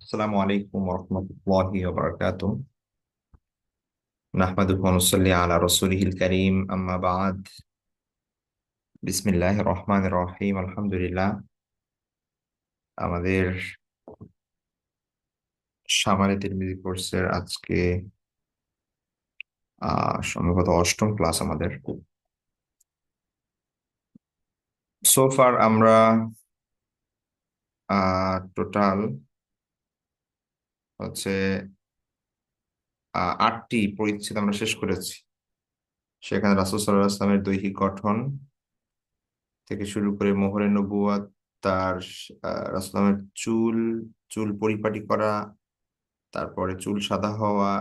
আসসালামু আলাইকুম ওরহমতুল্লাহি ওয়াবারাকাতুহ। নাহমাদুহু ওয়া নুসাল্লি আলা রাসূলিহিল কারীম, আম্মা বা'দ। বিসমিল্লাহির রহমানির রহিম। আলহামদুলিল্লাহ। আমাদের সামারি তিরমিজি কোর্সের আজকে সম্ভবত অষ্টম ক্লাস আমাদের। সোফার আমরা টোটাল হচ্ছে 8টি পরিচ্ছেদ আমরা শেষ করেছি। সেখানে রাসূল সাল্লাল্লাহু আলাইহি ওয়াসাল্লামের দৈহিক গঠন থেকে শুরু করে মোহরে নবুওয়াত, তার রাসূলের চুল চুল পরিপাটি করা, তারপরে চুল সাদা হওয়া,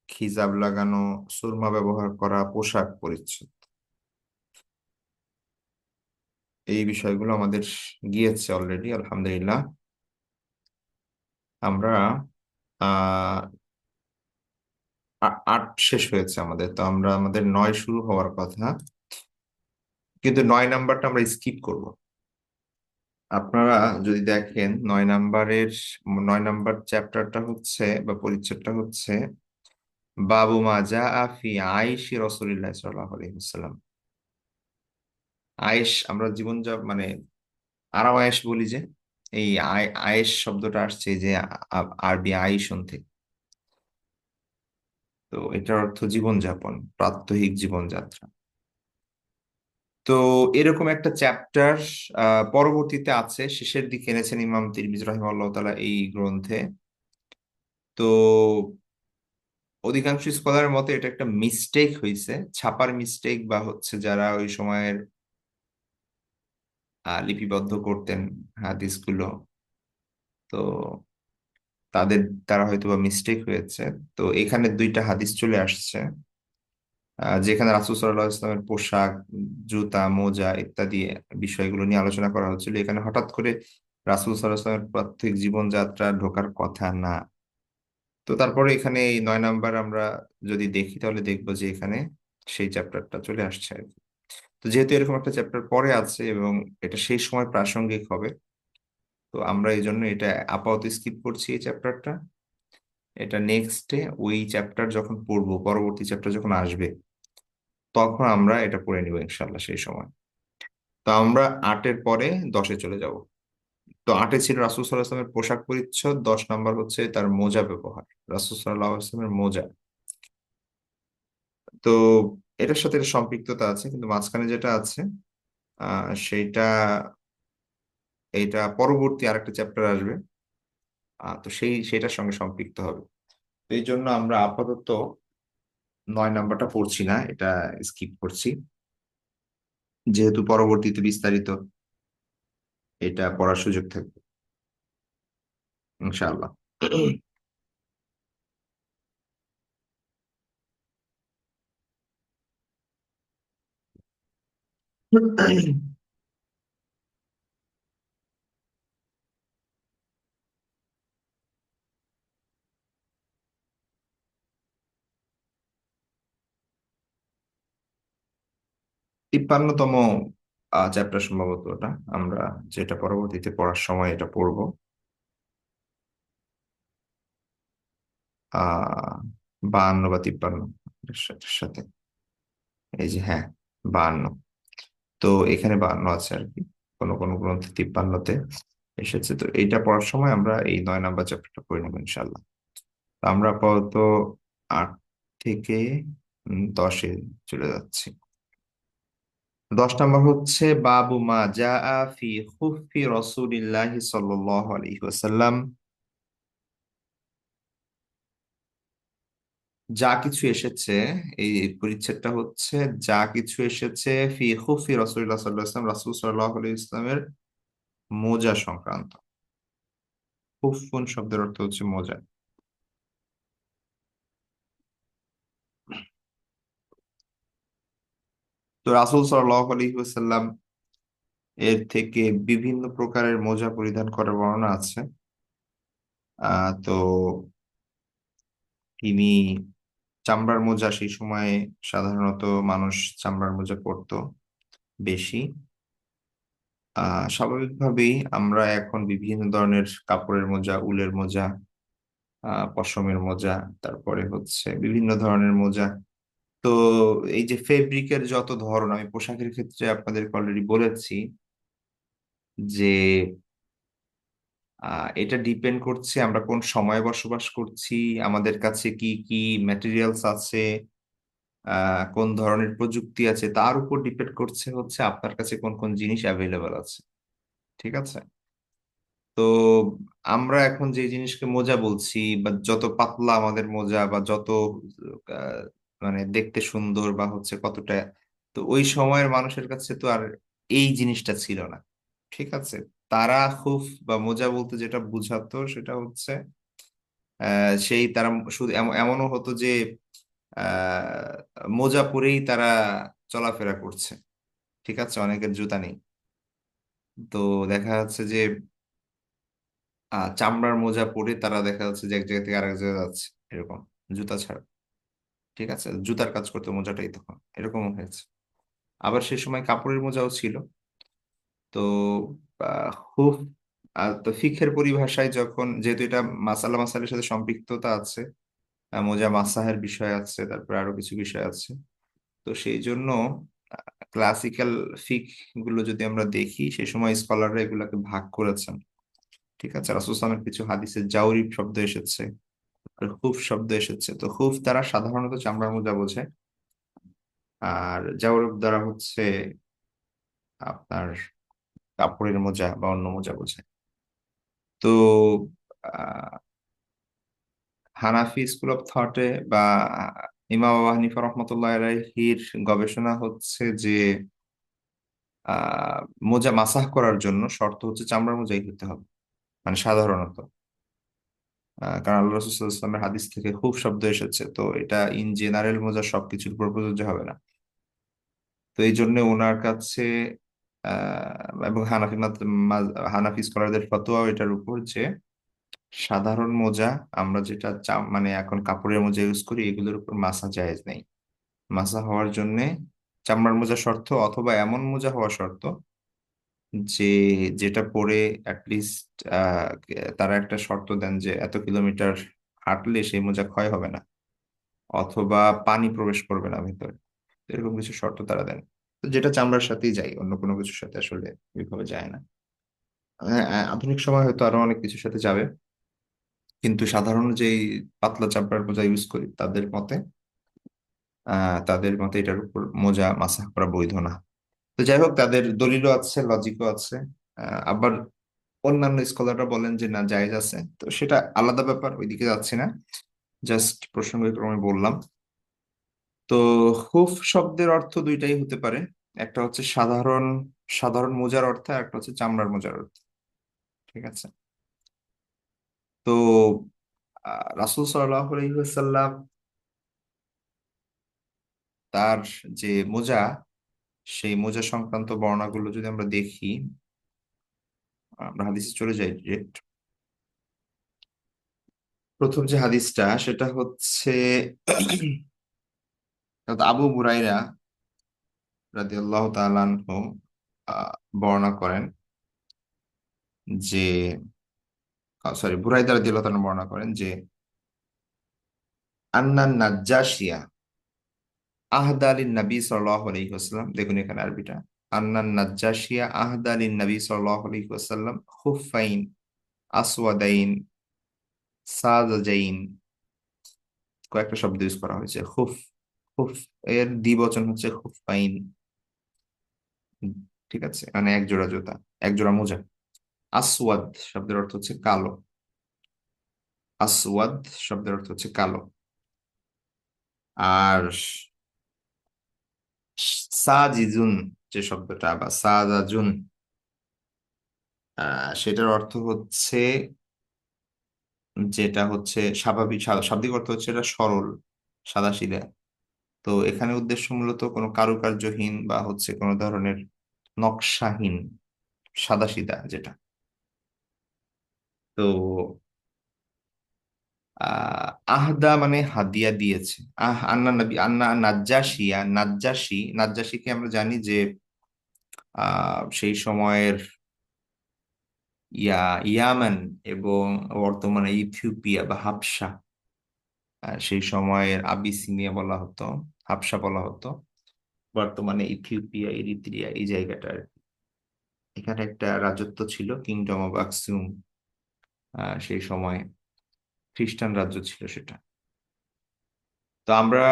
খিজাব লাগানো, সুরমা ব্যবহার করা, পোশাক পরিচ্ছদ, এই বিষয়গুলো আমাদের গিয়েছে অলরেডি, আলহামদুলিল্লাহ। আমরা আহ 8 শেষ হয়েছে আমাদের, তো আমরা আমাদের 9 শুরু হওয়ার কথা, কিন্তু 9 নাম্বারটা আমরা স্কিপ করব। আপনারা যদি দেখেন 9 নাম্বার চ্যাপ্টারটা হচ্ছে বা পরিচ্ছেদটা হচ্ছে বাবু মা জা ফি আইশি রাসূলিল্লাহ সাল্লাল্লাহু আলাইহি ওয়াসাল্লাম। আয়েশ আমরা জীবন যা মানে আরাম আয়েশ বলি যে, এই আয়েশ শব্দটা আসছে এই যে আরবি আইসন থেকে। তো এটার অর্থ জীবনযাপন, প্রাত্যহিক জীবনযাত্রা। তো এরকম একটা চ্যাপ্টার পরবর্তীতে আছে, শেষের দিকে এনেছেন ইমাম তিরমিজি রাহিমাহুল্লাহ তাআলা এই গ্রন্থে। তো অধিকাংশ স্কলারের মতে এটা একটা মিস্টেক হয়েছে, ছাপার মিস্টেক, বা হচ্ছে যারা ওই সময়ের লিপিবদ্ধ করতেন হাদিসগুলো, তো তাদের দ্বারা হয়তো বা মিস্টেক হয়েছে। তো এখানে 2টা হাদিস চলে আসছে, যেখানে রাসূল সাল্লাল্লাহু আলাইহি ওয়াসাল্লামের পোশাক, জুতা, মোজা ইত্যাদি বিষয়গুলো নিয়ে আলোচনা করা হচ্ছিল। এখানে হঠাৎ করে রাসূল সাল্লাল্লাহু আলাইহি ওয়াসাল্লামের প্রত্যেক জীবনযাত্রা ঢোকার কথা না। তো তারপরে এখানে এই 9 নাম্বার আমরা যদি দেখি তাহলে দেখবো যে এখানে সেই চ্যাপ্টারটা চলে আসছে আর কি। তো যেহেতু এরকম একটা চ্যাপ্টার পরে আছে এবং এটা সেই সময় প্রাসঙ্গিক হবে, তো আমরা এই জন্য এটা আপাতত স্কিপ করছি এই চ্যাপ্টারটা। এটা নেক্সটে ওই চ্যাপ্টার যখন পড়বো, পরবর্তী চ্যাপ্টার যখন আসবে, তখন আমরা এটা পড়ে নিব ইনশাল্লাহ সেই সময়। তো আমরা 8-এর পরে 10-এ চলে যাব। তো 8-এ ছিল রাসূল সাল্লাল্লাহু আলাইহি ওয়াসাল্লামের পোশাক পরিচ্ছদ, 10 নাম্বার হচ্ছে তার মোজা ব্যবহার, রাসূল সাল্লাল্লাহু আলাইহি ওয়াসাল্লামের মোজা। তো এটার সাথে এটা সম্পৃক্ততা আছে, কিন্তু মাঝখানে যেটা আছে সেইটা, এইটা পরবর্তী আরেকটা চ্যাপ্টার আসবে, তো সেটার সঙ্গে সম্পৃক্ত হবে। তো এই জন্য আমরা আপাতত 9 নাম্বারটা পড়ছি না, এটা স্কিপ করছি, যেহেতু পরবর্তীতে বিস্তারিত এটা পড়ার সুযোগ থাকবে ইনশাআল্লাহ। তিপ্পান্নতম চ্যাপ্টার সম্ভবত ওটা, আমরা যেটা পরবর্তীতে পড়ার সময় এটা পড়বো। আহ 52 বা 53 এর সাথে সাথে, এই যে হ্যাঁ, 52। তো এখানে 52 আছে আর কি, কোনো কোনো গ্রন্থে 53-তে এসেছে। তো এইটা পড়ার সময় আমরা এই 9 নাম্বার চ্যাপ্টারটা পড়ে নেবো ইনশাল্লাহ। তো আমরা আপাতত 8 থেকে 10-এ চলে যাচ্ছি। 10 নাম্বার হচ্ছে বাবু মা জা ফি খুফফি রাসূলিল্লাহি সাল্লাল্লাহু আলাইহি ওয়াসাল্লাম। যা কিছু এসেছে, এই পরিচ্ছেদটা হচ্ছে যা কিছু এসেছে ফি খুফফি রাসূলিল্লাহ সাল্লাল্লাহু আলাইহি ওয়াসাল্লাম, রাসূল সাল্লাল্লাহু আলাইহি ওয়াসাল্লামের মোজা সংক্রান্ত। খুফফুন শব্দের অর্থ হচ্ছে মোজা। তো রাসূল সাল্লাল্লাহু আলাইহি ওয়াসাল্লাম এর থেকে বিভিন্ন প্রকারের মোজা পরিধান করার বর্ণনা আছে। তো তিনি চামড়ার মোজা, সেই সময় সাধারণত মানুষ চামড়ার মোজা পরতো বেশি। স্বাভাবিকভাবেই আমরা এখন বিভিন্ন ধরনের কাপড়ের মোজা, উলের মোজা পশমের মোজা, তারপরে হচ্ছে বিভিন্ন ধরনের মোজা। তো এই যে ফেব্রিকের যত ধরন, আমি পোশাকের ক্ষেত্রে আপনাদেরকে অলরেডি বলেছি যে এটা ডিপেন্ড করছে আমরা কোন সময়ে বসবাস করছি, আমাদের কাছে কি কি ম্যাটেরিয়ালস আছে, কোন ধরনের প্রযুক্তি আছে, তার উপর ডিপেন্ড করছে হচ্ছে আপনার কাছে কোন কোন জিনিস অ্যাভেলেবল আছে। ঠিক আছে। তো আমরা এখন যে জিনিসকে মোজা বলছি, বা যত পাতলা আমাদের মোজা, বা যত আহ, মানে দেখতে সুন্দর, বা হচ্ছে কতটা, তো ওই সময়ের মানুষের কাছে তো আর এই জিনিসটা ছিল না। ঠিক আছে। তারা খুব বা মোজা বলতে যেটা বুঝাতো সেটা হচ্ছে সেই তারা শুধু এমনও হতো যে মোজা পরেই তারা চলাফেরা করছে। ঠিক আছে, অনেকের জুতা নেই। তো দেখা যাচ্ছে যে চামড়ার মোজা পরে তারা দেখা যাচ্ছে যে এক জায়গা থেকে আরেক জায়গায় যাচ্ছে, এরকম, জুতা ছাড়া। ঠিক আছে, জুতার কাজ করতে মোজাটাই তখন এরকমও হয়েছে। আবার সে সময় কাপড়ের মোজাও ছিল। তো হুফ, তো ফিকহের পরিভাষায় যখন, যেহেতু এটা মাসালা মাসালের সাথে সম্পৃক্ততা আছে, মোজা মাসাহের বিষয় আছে, তারপরে আরো কিছু বিষয় আছে। তো সেই জন্য ক্লাসিক্যাল ফিক গুলো যদি আমরা দেখি, সে সময় স্কলাররা এগুলাকে ভাগ করেছেন। ঠিক আছে, রাসূল সাল্লাল্লাহু আলাইহি ওয়াসাল্লামের কিছু হাদিসে জাওরিব শব্দ এসেছে, আর হুফ শব্দ এসেছে। তো হুফ দ্বারা সাধারণত চামড়ার মোজা বোঝে, আর জাওরিব দ্বারা হচ্ছে আপনার কাপড়ের মোজা বা অন্য মোজা বোঝে। তো আহ, হানাফি স্কুল অফ থটে বা ইমাম আবু হানিফা রহমতুল্লাহ আলাইহির গবেষণা হচ্ছে যে আহ মোজা মাসাহ করার জন্য শর্ত হচ্ছে চামড়ার মোজাই হতে হবে, মানে সাধারণত। কারণ আল্লাহ রাসূল সাল্লাল্লাহু আলাইহি ওয়াসাল্লামের হাদিস থেকে খুব শব্দ এসেছে, তো এটা ইন জেনারেল মোজা সবকিছুর উপর প্রযোজ্য হবে না। তো এই জন্য ওনার কাছে এবং হানাফি স্কলারদের ফতোয়াও এটার উপর যে সাধারণ মোজা, আমরা যেটা মানে এখন কাপড়ের মোজা ইউজ করি, এগুলোর উপর মাসা জায়েজ নেই। মাসা হওয়ার জন্য চামড়ার মোজা শর্ত, অথবা এমন মোজা হওয়া শর্ত যে যেটা পরে অ্যাটলিস্ট তারা একটা শর্ত দেন যে এত কিলোমিটার হাঁটলে সেই মোজা ক্ষয় হবে না, অথবা পানি প্রবেশ করবে না ভিতরে। এরকম কিছু শর্ত তারা দেন। তো যেটা চামড়ার সাথেই যায়, অন্য কোনো কিছুর সাথে আসলে ওইভাবে যায় না। আধুনিক সময় হয়তো আরো অনেক কিছুর সাথে যাবে, কিন্তু সাধারণ যেই পাতলা চামড়ার মোজা ইউজ করি তাদের মতে এটার উপর মোজা মাসাহ করা বৈধ না। তো যাই হোক, তাদের দলিলও আছে, লজিকও আছে। আবার অন্যান্য স্কলাররা বলেন যে না, জায়েজ আছে। তো সেটা আলাদা ব্যাপার, ওইদিকে যাচ্ছি না, জাস্ট প্রসঙ্গক্রমে বললাম। তো হুফ শব্দের অর্থ দুইটাই হতে পারে। একটা হচ্ছে সাধারণ সাধারণ মোজার অর্থ, আর একটা হচ্ছে চামড়ার মোজার অর্থ। ঠিক আছে। তো রাসূল সাল্লাল্লাহু আলাইহি ওয়াসাল্লাম তার যে মোজা, সেই মোজা সংক্রান্ত বর্ণনাগুলো যদি আমরা দেখি, আমরা হাদিসে চলে যাই ডিরেক্ট। প্রথম যে হাদিসটা সেটা হচ্ছে আবু হুরায়রা রাদিয়াল্লাহু তাআলা আনহু আহ, বর্ণনা করেন যে, সরি, বুরাইদা রাদিয়াল্লাহু তাআলা বর্ণনা করেন যে আন্নান নাজ্জাশিয়া আহদা লিন নবী সাল্লাল্লাহু আলাইহি ওয়াসাল্লাম, দেখুন এখানে আরবিটা, আন্নান নাজ্জাশিয়া আহদা লিন নবী সাল্লাল্লাহু আলাইহি ওয়াসাল্লাম খুফাইন আসওয়াদাইন সাজাজাইন। কয়েকটা শব্দ ইউজ করা হয়েছে। খুফ, খুফ এর দ্বিবচন হচ্ছে খুফাইন। ঠিক আছে, মানে এক জোড়া জুতা, এক জোড়া মোজা। আসওয়াদ শব্দের অর্থ হচ্ছে কালো। আসওয়াদ শব্দের অর্থ হচ্ছে কালো। আর সাজিজুন যে শব্দটা, বা সাজাজুন, সেটার অর্থ হচ্ছে, যেটা হচ্ছে স্বাভাবিক, শাব্দিক অর্থ হচ্ছে এটা সরল, সাদাসিধা। তো এখানে উদ্দেশ্য মূলত কোনো কারুকার্যহীন বা হচ্ছে কোনো ধরনের নকশাহীন, সাদাসিধা যেটা। তো আহদা মানে হাদিয়া দিয়েছে। আন্না নবী, আন্না নাজ্জাশিয়া, নাজ্জাশিকে আমরা জানি যে সেই সময়ের ইয়ামান এবং বর্তমানে ইথিওপিয়া বা হাবশা, সেই সময়ের আবিসিনিয়া বলা হতো, হাবশা বলা হতো, বর্তমানে ইথিওপিয়া এরিত্রিয়া এই জায়গাটার। এখানে একটা রাজত্ব ছিল, কিংডম অফ আকসুম। সেই সময় খ্রিস্টান রাজ্য ছিল সেটা। তো আমরা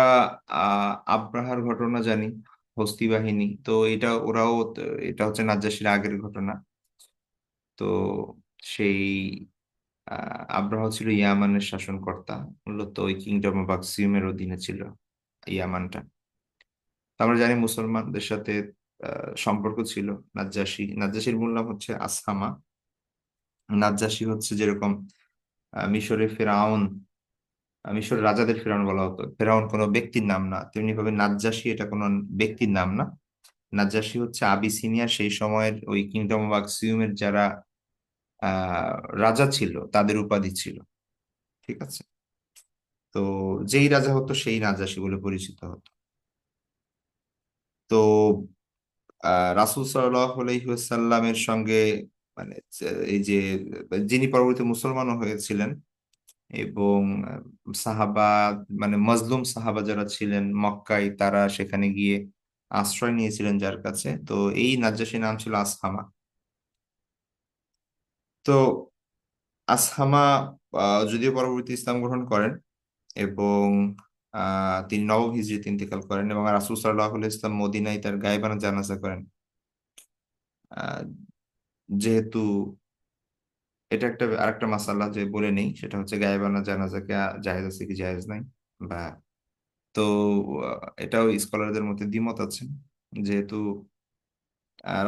আব্রাহার ঘটনা জানি, হস্তি বাহিনী। তো এটা হচ্ছে নাজ্জাশীর আগের ঘটনা। তো সেই আব্রাহ ছিল ইয়ামানের শাসনকর্তা। মূলত ওই কিংডম অফ আক্সিউমের অধীনে ছিল ইয়ামানটা। তো আমরা জানি মুসলমানদের সাথে সম্পর্ক ছিল নাজ্জাশীর মূল নাম হচ্ছে আসহামা। নাজ্জাশী হচ্ছে যেরকম মিশরে ফেরাউন, মিশরের রাজাদের ফেরাউন বলা হতো, ফেরাউন কোনো ব্যক্তির নাম না, তেমনি ভাবে নাজ্জাশী এটা কোনো ব্যক্তির নাম না। নাজ্জাশী হচ্ছে আবিসিনিয়ার সেই সময়ের ওই কিংডম অফ আক্সিউমের যারা আহ রাজা ছিল তাদের উপাধি ছিল। ঠিক আছে। তো যেই রাজা হতো সেই নাজ্জাশী বলে পরিচিত হতো। তো রাসূল সাল্লাল্লাহু আলাইহি ওয়াসাল্লামের সঙ্গে মানে এই যে যিনি পরবর্তী মুসলমানও হয়েছিলেন, এবং সাহাবা মানে মজলুম সাহাবা যারা ছিলেন মক্কায়, তারা সেখানে গিয়ে আশ্রয় নিয়েছিলেন যার কাছে। তো এই নাজ্জাশীর নাম ছিল আসহামা। তো আসহামা যদিও পরবর্তী ইসলাম গ্রহণ করেন, এবং তিনি নবম হিজরীতে ইন্তেকাল করেন, এবং রাসূল সাল্লাল্লাহু আলাইহি ওয়াসাল্লাম মদিনায় তার গায়বানা জানাজা করেন। আহ, যেহেতু এটা একটা আরেকটা মাসালা যে বলে নেই, সেটা হচ্ছে গায়েবানা জানাজাকে জায়েজ আছে কি জায়েজ নাই, বা তো এটাও স্কলারদের মধ্যে দ্বিমত আছে। যেহেতু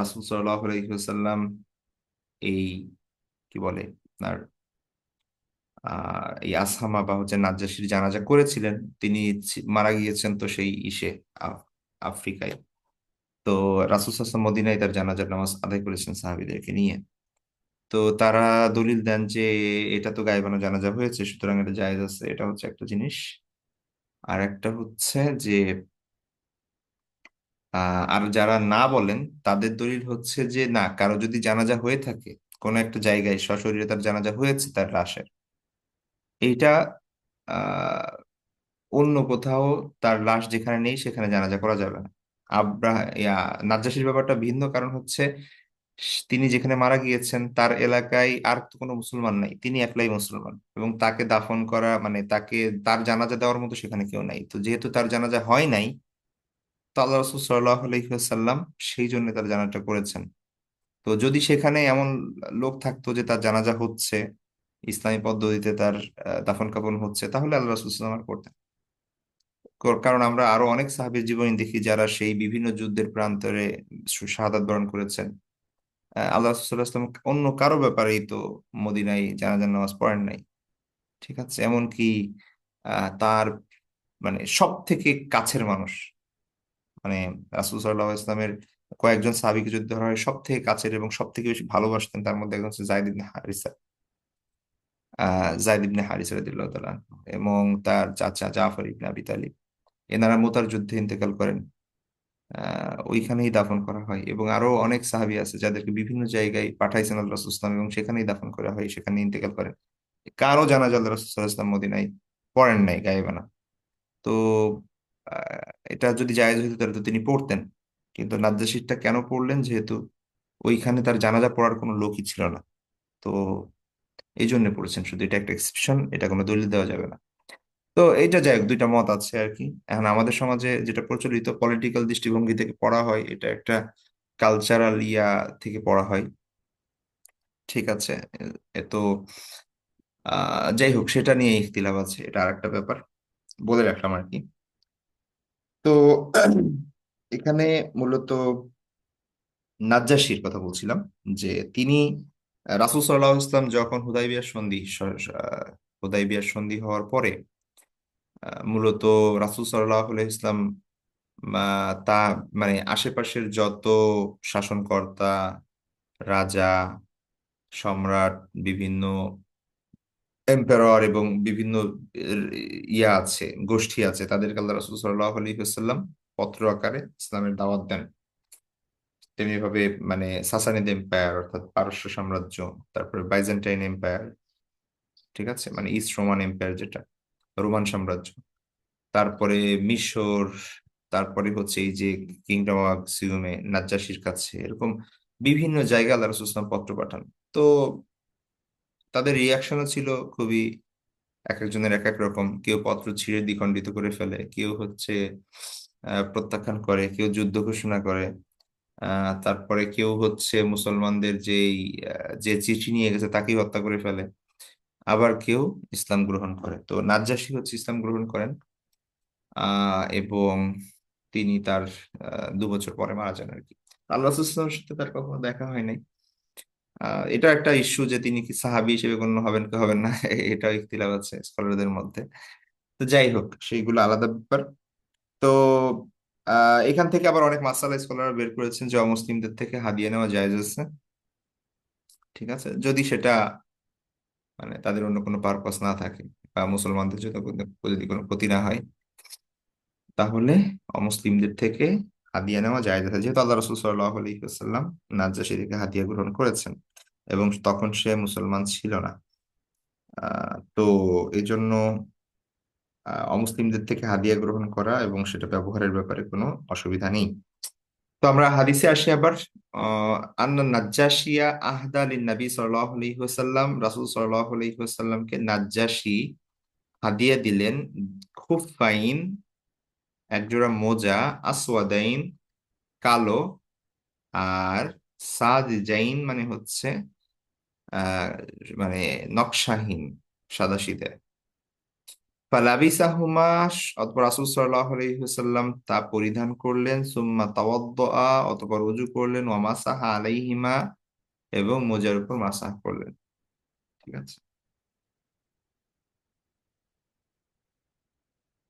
রাসূল সাল্লাল্লাহু আলাইহি ওয়াসাল্লাম এই কি বলে আপনার এই আসহামা বা হচ্ছে নাজ্জাশীর জানাজা করেছিলেন, তিনি মারা গিয়েছেন তো সেই আফ- আফ্রিকায়। তো রাসূল সাল্লাল্লাহু আলাইহি ওয়াসাল্লাম মদিনায় তার জানাজার নামাজ আদায় করেছেন সাহাবীদেরকে নিয়ে। তো তারা দলিল দেন যে এটা তো গায়েবানা জানাজা হয়েছে, সুতরাং এটা জায়েজ আছে। এটা হচ্ছে একটা জিনিস। আর একটা হচ্ছে যে আর যারা না বলেন তাদের দলিল হচ্ছে যে না, কারো যদি জানাজা হয়ে থাকে কোনো একটা জায়গায়, সশরীরে তার জানাজা হয়েছে তার লাশের, এইটা আহ অন্য কোথাও তার লাশ যেখানে নেই সেখানে জানাজা করা যাবে না। নাজ্জাশীর ব্যাপারটা ভিন্ন, কারণ হচ্ছে তিনি যেখানে মারা গিয়েছেন তার এলাকায় আর তো কোনো মুসলমান নাই, তিনি একলাই মুসলমান, এবং তাকে দাফন করা মানে তার জানাজা দেওয়ার মতো সেখানে কেউ নাই। তো যেহেতু তার জানাজা হয় নাই, তো আল্লাহ রসুল সাল্লাল্লাহু আলাইহি ওয়াসাল্লাম সেই জন্য তার জানাজা করেছেন। তো যদি সেখানে এমন লোক থাকতো যে তার জানাজা হচ্ছে, ইসলামী পদ্ধতিতে তার দাফন কাফন হচ্ছে, তাহলে আল্লাহ রসুল সাল্লাল্লাহু আলাইহি ওয়াসাল্লাম করতেন। কারণ আমরা আরো অনেক সাহাবীর জীবনী দেখি যারা সেই বিভিন্ন যুদ্ধের প্রান্তরে শাহাদাত বরণ করেছেন। আল্লাহ রাসূলুল্লাহ সাল্লাল্লাহু আলাইহি ওয়াসাল্লাম অন্য কারো ব্যাপারেই তো মদিনায় জানাজার নামাজ পড়েন নাই। ঠিক আছে। এমনকি তার মানে সব থেকে কাছের মানুষ, মানে রাসূল সাল্লাল্লাহু আলাইহি ইসলামের কয়েকজন সাহাবীকে যদি ধরা হয়, সব থেকে কাছের এবং সব থেকে বেশি ভালোবাসতেন তার মধ্যে একজন হচ্ছে যায়েদ ইবনে হারিসা রাদিয়াল্লাহু তাআলা আনহু, এবং তার চাচা জাফর ইবনে আবি তালিব। এনারা মুতার যুদ্ধে ইন্তেকাল করেন। ওইখানেই দাফন করা হয়। এবং আরো অনেক সাহাবী আছে যাদেরকে বিভিন্ন জায়গায় পাঠাইছেন আল্লাহ রাসূল সাল্লাল্লাহু আলাইহি ওয়াসাল্লাম, এবং সেখানেই দাফন করা হয়, সেখানে ইন্তেকাল করেন। কারো জানাজা আল্লাহ রাসূল সাল্লাল্লাহু আলাইহি ওয়াসাল্লাম মদিনায় পড়েন নাই গায়েবানা। তো এটা যদি জায়েজ হইতো তাহলে তো তিনি পড়তেন। কিন্তু নাজ্জাশীরটা কেন পড়লেন? যেহেতু ওইখানে তার জানাজা পড়ার কোনো লোকই ছিল না। তো এই জন্য পড়েছেন শুধু, এটা একটা এক্সেপশন, এটা কোনো দলিল দেওয়া যাবে না। তো এইটা যাই হোক, দুইটা মত আছে আর কি। এখন আমাদের সমাজে যেটা প্রচলিত পলিটিক্যাল দৃষ্টিভঙ্গি থেকে পড়া হয়, এটা একটা কালচারাল থেকে পড়া হয়। ঠিক আছে। তো যাই হোক, সেটা নিয়ে ইখতিলাফ আছে, এটা আরেকটা ব্যাপার, বলে রাখলাম আর কি। তো এখানে মূলত নাজ্জাশীর কথা বলছিলাম, যে তিনি রাসূল সাল্লাল্লাহু আলাইহি ওয়াসাল্লাম যখন হুদাইবিয়ার সন্ধি হওয়ার পরে মূলত রাসূল সাল্লাল্লাহু আলাইহি ওয়াসাল্লাম তা মানে আশেপাশের যত শাসনকর্তা, রাজা, সম্রাট, বিভিন্ন এম্পারার এবং বিভিন্ন এর, আছে, গোষ্ঠী আছে, তাদেরকে আল্লাহ রাসূল সাল্লাল্লাহু আলাইহি ওয়াসাল্লাম পত্র আকারে ইসলামের দাওয়াত দেন। তেমনি ভাবে মানে সাসানিদ এম্পায়ার অর্থাৎ পারস্য সাম্রাজ্য, তারপরে বাইজেন্টাইন এম্পায়ার, ঠিক আছে, মানে ইস্ট রোমান এম্পায়ার যেটা, রোমান সাম্রাজ্য, তারপরে মিশর, তারপরে হচ্ছে এই যে কিংডম অফ সিউমে নাজ্জাশির কাছে, এরকম বিভিন্ন জায়গায় আল্লাহ রাসূল সাল্লাল্লাহু আলাইহি ওয়াসাল্লাম পত্র পাঠান। তো তাদের রিয়াকশনও ছিল খুবই, এক একজনের এক এক রকম। কেউ পত্র ছিঁড়ে দ্বিখণ্ডিত করে ফেলে, কেউ হচ্ছে প্রত্যাখ্যান করে, কেউ যুদ্ধ ঘোষণা করে, তারপরে কেউ হচ্ছে মুসলমানদের যে চিঠি নিয়ে গেছে তাকেই হত্যা করে ফেলে, আবার কেউ ইসলাম গ্রহণ করে। তো নাজ্জাশী হচ্ছে ইসলাম গ্রহণ করেন, এবং তিনি তার 2 বছর পরে মারা যান আর কি। আল্লাহ রাসূল সাল্লাল্লাহু আলাইহি ওয়াসাল্লামের সাথে তার কখনো দেখা হয় নাই। এটা একটা ইস্যু যে তিনি কি সাহাবী হিসেবে গণ্য হবেন কি হবেন না, এটাও ইখতিলাফ আছে স্কলারদের মধ্যে। তো যাই হোক, সেইগুলো আলাদা ব্যাপার। তো এখান থেকে আবার অনেক মাসালা স্কলার বের করেছেন যে অমুসলিমদের থেকে হাদিয়া নেওয়া জায়েজ আছে, ঠিক আছে, যদি সেটা মানে তাদের অন্য কোনো পারপাস না থাকে, বা মুসলমানদের যদি কোনো ক্ষতি না হয়, তাহলে অমুসলিমদের থেকে হাদিয়া নেওয়া জায়েজ আছে, যেহেতু আল্লাহ রসুল সাল্লাল্লাহু আলাইহি ওয়াসাল্লাম নাজ্জাশী থেকে হাদিয়া গ্রহণ করেছেন এবং তখন সে মুসলমান ছিল না। তো এই জন্য অমুসলিমদের থেকে হাদিয়া গ্রহণ করা এবং সেটা ব্যবহারের ব্যাপারে কোনো অসুবিধা নেই। তো আমরা হাদিসে আসি আবার। আন্না নাজ্জাশিয়া আহদা লিন নবী সাল্লাল্লাহু আলাইহি ওয়াসাল্লাম, রাসূল সাল্লাল্লাহু আলাইহি ওয়াসাল্লামকে নাজ্জাশী হাদিয়া দিলেন খুফাইন, একজোড়া মোজা, আসওয়াদাইন, কালো, আর সাদিজাইন মানে হচ্ছে আহ মানে নকশাহীন, সাদাসিধে। ফালাবিসাহুমা, অতঃপর রাসূল সাল্লাল্লাহু আলাইহি ওয়াসাল্লাম তা পরিধান করলেন, সুম্মা তাওয়াদ্দা, অতঃপর ওযু করলেন, ওয়া মাসাহা আলাইহিমা, এবং মোজার উপর মাসাহ করলেন, ঠিক আছে।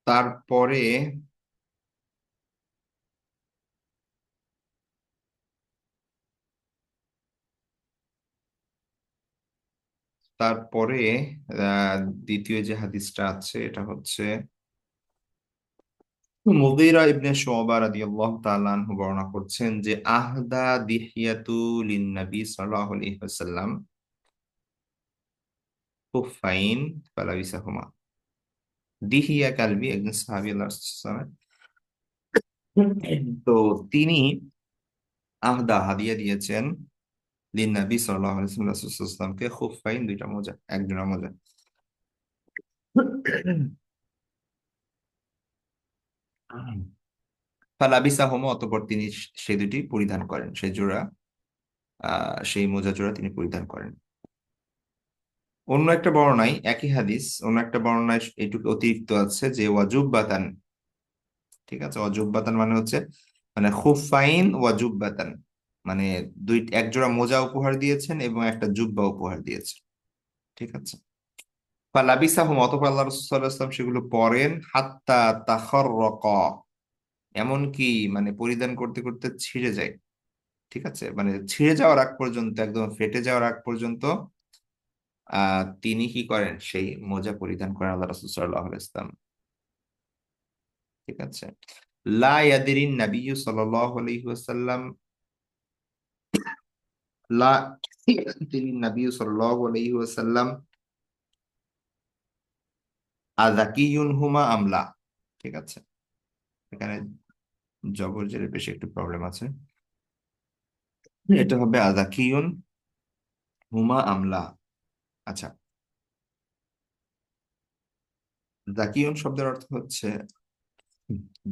তারপরে তারপরে আহ দ্বিতীয় যে হাদিসটা আছে এটা হচ্ছে মুগীরা ইবনে শুবা রাদিয়াল্লাহু তাআলা আনহু বর্ণনা করছেন যে আহদা দিহিয়াতু লিন নবী সাল্লাল্লাহু আলাইহি ওয়াসাল্লাম খুফাইন ফালাবিসাহুমা। দিহিয়া কালবি একজন সাহাবী আল্লাহ রাসূল সাল্লাল্লাহু আলাইহি ওয়াসাল্লাম, তো তিনি আহদা হাদিয়া দিয়েছেন লিন নবী সাল্লাল্লাহু আলাইহি ওয়াসাল্লাম, রাসূল সাল্লাল্লাহু আলাইহি ওয়াসাল্লামকে খুফাইন, দুইটা মোজা, একজোড়া মোজা। ফালাবিসাহুমা, অতঃপর তিনি সেই দুটি পরিধান করেন, সেই মোজা জোড়া তিনি পরিধান করেন। অন্য একটা বর্ণনায় একই হাদিস, অন্য একটা বর্ণনায় এইটুকু অতিরিক্ত আছে যে ওয়াজুব্বাতান, ঠিক আছে, ওয়াজুব্বাতান মানে হচ্ছে মানে খুফাইন ওয়াজুব্বাতান, মানে এক জোড়া মোজা উপহার দিয়েছেন এবং একটা জুব্বা উপহার দিয়েছেন, ঠিক আছে। ফালাবিসাহুম, অতঃপর আল্লাহ রাসূল সাল্লাল্লাহু আলাইহি ওয়াসাল্লাম সেগুলো পরেন, হাত্তা তাখাররাকা, এমনকি মানে পরিধান করতে করতে ছিঁড়ে যায়, ঠিক আছে, মানে ছিঁড়ে যাওয়ার আগ পর্যন্ত, একদম ফেটে যাওয়ার আগ পর্যন্ত তিনি কি করেন, সেই মোজা পরিধান করেন আল্লাহ রাসূল সাল্লাল্লাহু আলাইহি ওয়াসাল্লাম, ঠিক আছে। লা ইয়াদরিন নাবিয়্যু সাল্লাল্লাহু আলাইহি ওয়াসাল্লাম, লা ইয়াদরিন নাবিয়্যু সাল্লাল্লাহু আলাইহি ওয়াসাল্লাম আযাকিয়ুন হুমা আমলা, ঠিক আছে, এখানে জবর জেরের বেশি একটু প্রবলেম আছে, এটা হবে আযাকিয়ুন হুমা আমলা। আচ্ছা, জাকিয়ুন শব্দের অর্থ হচ্ছে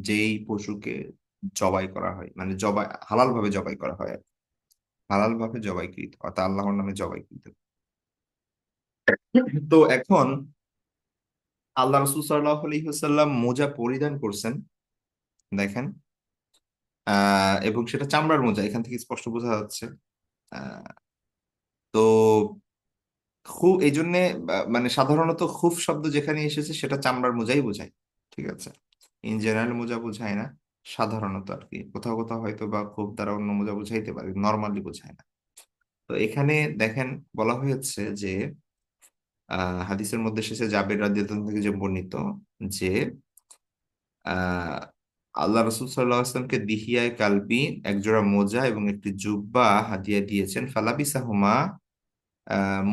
যেই পশুকে জবাই করা হয়, মানে জবাই হালাল ভাবে জবাই করা হয়, হালাল ভাবে জবাইকৃত অর্থাৎ আল্লাহর নামে জবাইকৃত। তো এখন আল্লাহ রসুল সাল্লাল্লাহু আলাইহি ওয়াসাল্লাম মোজা পরিধান করছেন, দেখেন, এবং সেটা চামড়ার মোজা, এখান থেকে স্পষ্ট বোঝা যাচ্ছে। আহ, তো খুব এই জন্যে মানে সাধারণত খুব শব্দ যেখানে এসেছে সেটা চামড়ার মোজাই বোঝায়, ঠিক আছে, ইন জেনারেল মোজা বোঝায় না, সাধারণত আর কি, কোথাও কোথাও হয়তো বা খুব দ্বারা অন্য মোজা বোঝাইতে পারে, নর্মালি বোঝায় না। তো এখানে দেখেন বলা হয়েছে যে হাদিসের মধ্যে এসেছে জাবের রাদিয়াল্লাহু আনহু থেকে যে বর্ণিত যে আল্লাহ রসুল সাল্লাল্লাহু আলাইহি ওয়াসাল্লামকে দিহিয়ায় কালবি, একজোড়া মোজা এবং একটি জুব্বা হাদিয়া দিয়েছেন। ফালাবিসাহুমা,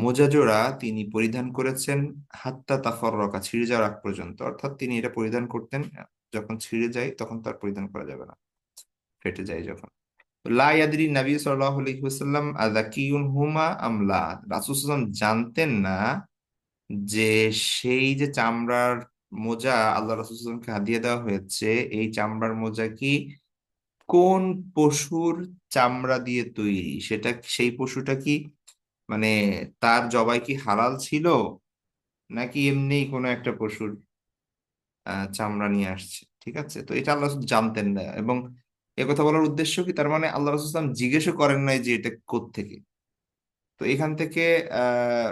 মোজা জোড়া তিনি পরিধান করেছেন হাত্তা তাফাররাকা, ছিঁড়ে যাওয়ার আগ পর্যন্ত। অর্থাৎ তিনি এটা পরিধান করতেন, যখন ছিঁড়ে যায় তখন তার পরিধান করা যাবে না, ফেটে যায় যখন। লা ইয়াদরি নবী সাল্লাল্লাহু আলাইহি ওয়াসাল্লাম আযাকিয়ুন হুমা আম লা, রাসূল সাল্লাল্লাহু আলাইহি ওয়াসাল্লাম জানতেন না যে সেই যে চামড়ার মোজা আল্লাহ রাসূল সাল্লাল্লাহু আলাইহি ওয়াসাল্লামকে হাদিয়া দেওয়া হয়েছে, এই চামড়ার মোজা কি কোন পশুর চামড়া দিয়ে তৈরি, সেটা সেই পশুটা কি মানে তার জবাই কি হালাল ছিল, নাকি এমনি কোনো একটা পশুর চামড়া নিয়ে আসছে। ঠিক আছে, তো এটা আল্লাহ রাসূল জানতেন না। এবং কথা বলার উদ্দেশ্য কি, তার মানে আল্লাহ রাসূল সাল্লাল্লাহু আলাইহি ওয়াসাল্লাম জিজ্ঞেসও করেন নাই যে এটা কোত্থেকে। তো এখান থেকে আহ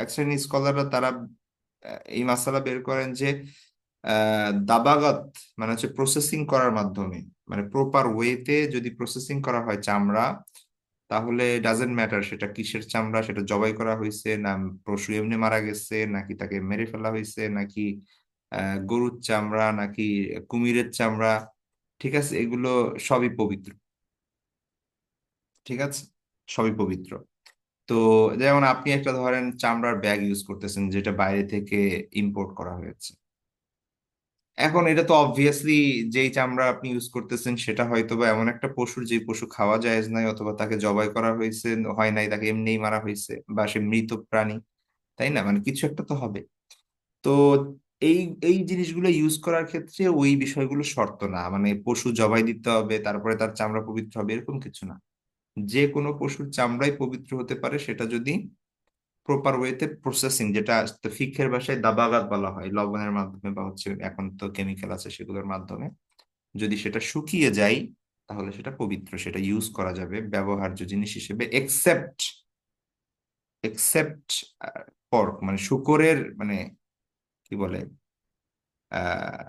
এক শ্রেণীর স্কলাররা তারা এই মাসালা বের করেন যে দাবাগত মানে হচ্ছে প্রসেসিং করার মাধ্যমে, মানে প্রপার ওয়েতে যদি প্রসেসিং করা হয় চামড়া, তাহলে ডাজেন্ট ম্যাটার সেটা কিসের চামড়া, সেটা জবাই করা হয়েছে না পশু এমনি মারা গেছে, নাকি তাকে মেরে ফেলা হয়েছে, নাকি গরুর চামড়া, নাকি কুমিরের চামড়া। ঠিক আছে, এগুলো সবই পবিত্র। ঠিক আছে, সবই পবিত্র। তো যেমন আপনি একটা ধরেন চামড়ার ব্যাগ ইউজ করতেছেন যেটা বাইরে থেকে ইম্পোর্ট করা হয়েছে। এখন এটা তো অবভিয়াসলি যেই চামড়া আপনি ইউজ করতেছেন সেটা হয়তো বা এমন একটা পশুর, যে পশু খাওয়া জায়েজ নাই, অথবা তাকে জবাই করা হয়েছে, হয় নাই, তাকে এমনিই মারা হয়েছে, বা সে মৃত প্রাণী। তাই না, মানে কিছু একটা তো হবে। তো এই এই জিনিসগুলো ইউজ করার ক্ষেত্রে ওই বিষয়গুলো শর্ত না, মানে পশু জবাই দিতে হবে তারপরে তার চামড়া পবিত্র হবে এরকম কিছু না। যে কোনো পশুর চামড়াই পবিত্র হতে পারে, সেটা যদি প্রপার ওয়েতে প্রসেসিং, যেটা ফিকের ভাষায় দাবাগাত বলা হয়, লবণের মাধ্যমে বা হচ্ছে এখন তো কেমিক্যাল আছে সেগুলোর মাধ্যমে যদি সেটা শুকিয়ে যায়, তাহলে সেটা পবিত্র, সেটা ইউজ করা যাবে ব্যবহার্য জিনিস হিসেবে। এক্সেপ্ট এক্সেপ্ট পর্ক, মানে শুকরের, মানে কি বলে, আহ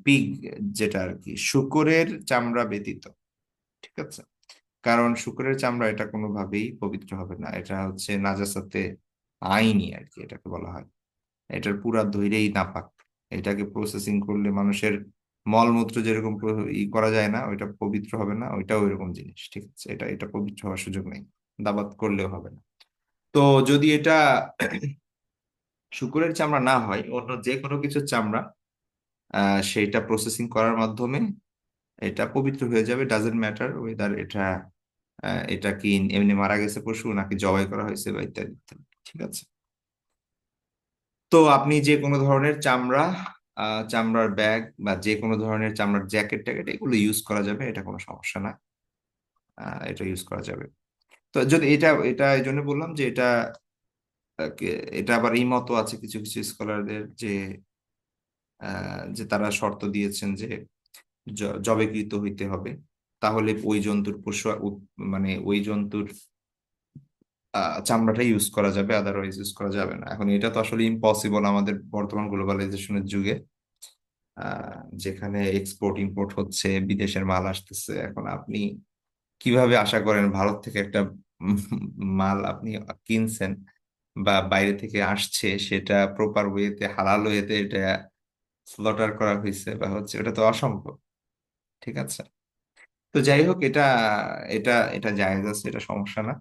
পিগ, যেটা আর কি শুকরের চামড়া ব্যতীত। ঠিক আছে, কারণ শুকরের চামড়া এটা কোনোভাবেই পবিত্র হবে না, এটা হচ্ছে নাজাসাতে আইনি আর কি এটাকে বলা হয়। এটার পুরা ধৈর্যই নাপাক। এটাকে প্রসেসিং করলে মানুষের মলমূত্র যেরকম করা যায় না, ওইটা পবিত্র হবে না, ওইটাও ওইরকম জিনিস। ঠিক আছে, এটা এটা পবিত্র হওয়ার সুযোগ নেই, দাবাত করলেও হবে না। তো যদি এটা শুকরের চামড়া না হয়, অন্য যে কোনো কিছুর চামড়া, সেইটা প্রসেসিং করার মাধ্যমে এটা পবিত্র হয়ে যাবে। ডাজেন্ট ম্যাটার ওয়েদার এটা এটা কি এমনি মারা গেছে পশু, নাকি জবাই করা হয়েছে, বা ইত্যাদি ইত্যাদি। ঠিক আছে, তো আপনি যে কোনো ধরনের চামড়া, চামড়ার ব্যাগ বা যে কোনো ধরনের চামড়ার জ্যাকেট ট্যাকেট এগুলো ইউজ করা যাবে, এটা কোনো সমস্যা না। এটা ইউজ করা যাবে। তো যদি এটা এটা এই জন্য বললাম যে এটা এটা আবার এই মতো আছে কিছু কিছু স্কলারদের যে যে তারা শর্ত দিয়েছেন যে জবেকৃত হইতে হবে, তাহলে ওই জন্তুর পশু মানে ওই জন্তুর চামড়াটা ইউজ করা যাবে, আদারওয়াইজ ইউজ করা যাবে না। এখন এটা তো আসলে ইম্পসিবল আমাদের বর্তমান গ্লোবালাইজেশনের যুগে, যেখানে এক্সপোর্ট ইম্পোর্ট হচ্ছে, বিদেশের মাল আসতেছে। এখন আপনি কিভাবে আশা করেন ভারত থেকে একটা উম মাল আপনি কিনছেন বা বাইরে থেকে আসছে, সেটা প্রপার ওয়েতে হালাল ওয়েতে এটা স্লটার করা হয়েছে বা হচ্ছে, এটা তো অসম্ভব। ঠিক আছে, তো যাই হোক, এটা এটা এটা জায়েজ আছে, এটা সমস্যা না।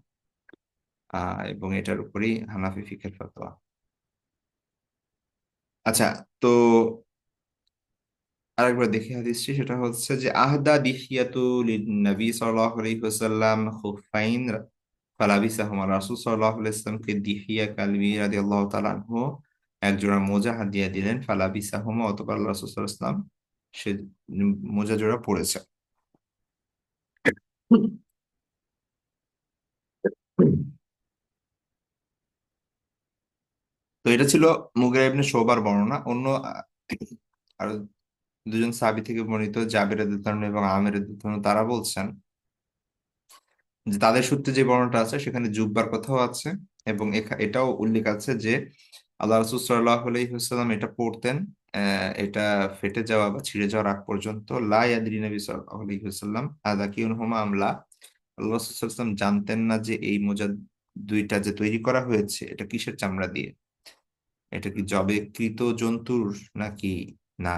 এবং এটার উপরেই হানাফি ফিকহের ফতোয়া। আচ্ছা, তো আরেকবার দেখি হাদিসটি, সেটা হচ্ছে যে আহদা দিহিয়াতু নবী সাল্লাল্লাহু আলাইহি ওয়াসাল্লাম খুফাইন ফালাবিসাহুমা, রাসূল সাল্লাল্লাহু আলাইহি ওয়াসাল্লামকে দিহিয়া কালবি রাদিয়াল্লাহু তাআলা আনহু এক জোড়া মোজা হাদিয়া দিলেন। ফালাবিসাহুমা, অতঃপর আল্লাহ রাসূল সাল্লাল্লাহু আলাইহি ওয়াসাল্লাম সে মোজা জোড়া পরেছে। তো এটা ছিল মুগিরা ইবনে শুবার বর্ণনা। অন্য আরো দুজন সাহাবী থেকে বর্ণিত, জাবের রাদিয়াল্লাহু আনহু এবং আমির রাদিয়াল্লাহু আনহু, তারা বলছেন যে তাদের সূত্রে যে বর্ণনাটা আছে সেখানে জুব্বার কথাও আছে, এবং এটাও উল্লেখ আছে যে আল্লাহ রাসূল সাল্লাল্লাহু আলাইহি ওয়াসাল্লাম এটা পড়তেন এটা ফেটে যাওয়া বা ছিঁড়ে যাওয়ার আগ পর্যন্ত। লা ইয়াদরি নবী সাল্লাল্লাহু আলাইহি ওয়াসাল্লাম আযাকিয়ুন হুমা আমলা, আল্লাহ রাসূল সাল্লাল্লাহু আলাইহি ওয়াসাল্লাম জানতেন না যে এই মোজা দুইটা যে তৈরি করা হয়েছে এটা কিসের চামড়া দিয়ে, এটা কি জবেকৃত জন্তুর নাকি না।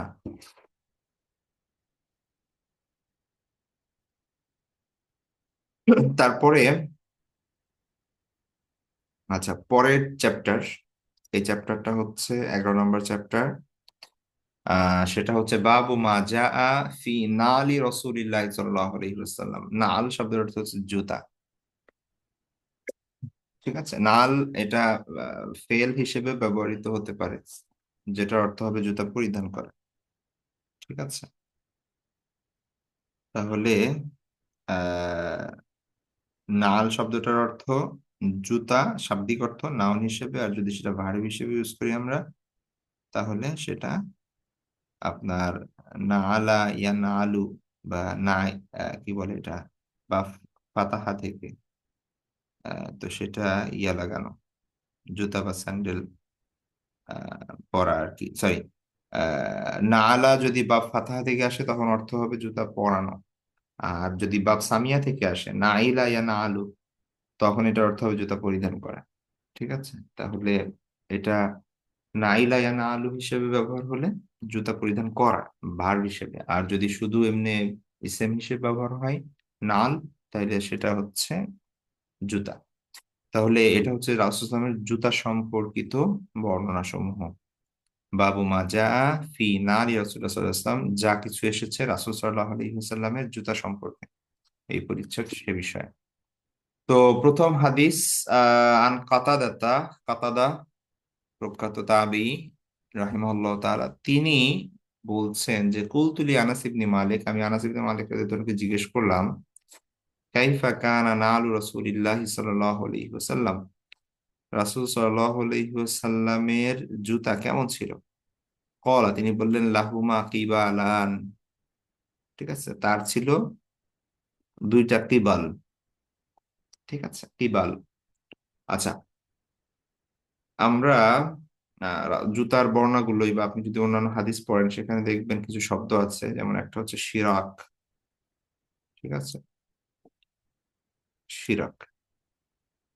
তারপরে আচ্ছা, পরের চ্যাপ্টার, এই চ্যাপ্টারটা হচ্ছে 11 নম্বর চ্যাপ্টার। সেটা হচ্ছে বাবু মা জাআ ফি নালি রাসূলিল্লাহি সাল্লাল্লাহু আলাইহি ওয়াসাল্লাম। নাল শব্দের অর্থ হচ্ছে জুতা। ঠিক আছে, নাল এটা ফেল হিসেবে ব্যবহৃত হতে পারে, যেটার অর্থ হবে জুতা পরিধান করা। ঠিক আছে, তাহলে আহ নাল শব্দটার অর্থ জুতা, শাব্দিক অর্থ নাউন হিসেবে। আর যদি সেটা ভার্ব হিসেবে ইউজ করি আমরা, তাহলে সেটা আপনার নাআলা ইয়া নাআলু, বা নাই, কি বলে এটা, বা ফাতাহা থেকে, তো সেটা ইয়া লাগানো, জুতা বা স্যান্ডেল পরা আর কি, সরি। নাআলা যদি বাপ ফাতাহা থেকে আসে তখন অর্থ হবে জুতা পরানো। আর যদি বাপ সামিয়া থেকে আসে, নাইলা ইয়া নাআলু, তখন এটার অর্থ হবে জুতা পরিধান করা। ঠিক আছে, তাহলে এটা নাইলা ইয়া নাআলু হিসেবে ব্যবহার হলে জুতা পরিধান করা, ভার্ব হিসেবে। আর যদি শুধু এমনি ইসেম হিসেবে ব্যবহার হয় নাল, তাহলে সেটা হচ্ছে জুতা। তাহলে এটা হচ্ছে রাসূলুল্লাহ সাল্লাল্লাহু আলাইহি ওয়াসাল্লামের জুতা সম্পর্কিত বর্ণনা সমূহ। বাবু মা যা ফি নারি রাসূলুল্লাহ সাল্লাল্লাহু আলাইহি ওয়াসাল্লাম, যা কিছু এসেছে রাসূল সাল্লাল্লাহু আলাইহি ওয়াসাল্লামের জুতা সম্পর্কে, এই পরিচ্ছেদ সে বিষয়ে। তো প্রথম হাদিস, আন কাতাদাতা, কাতাদা প্রখ্যাত তাবী রাহিমাহুল্লাহ তাআলা, তিনি বলছেন যে কুলতুলি আনাস ইবনে মালিক, আমি আনাস ইবনে মালিক রাদিয়াল্লাহু জিজ্ঞেস করলাম, কাইফা কানা নালু রাসূলিল্লাহি সাল্লাল্লাহু আলাইহি ওয়াসাল্লাম, রাসূল সাল্লাল্লাহু আলাইহি ওয়াসাল্লামের জুতা কেমন ছিল। কলা, তিনি বললেন, লাহুমা কিবালান, ঠিক আছে, তার ছিল দুইটা কিবাল। ঠিক আছে, কিবাল। আচ্ছা, আমরা জুতার বর্ণনাগুলোই, বা আপনি যদি অন্যান্য হাদিস পড়েন সেখানে দেখবেন কিছু শব্দ আছে, যেমন একটা হচ্ছে শিরাক। ঠিক আছে, শিরাক।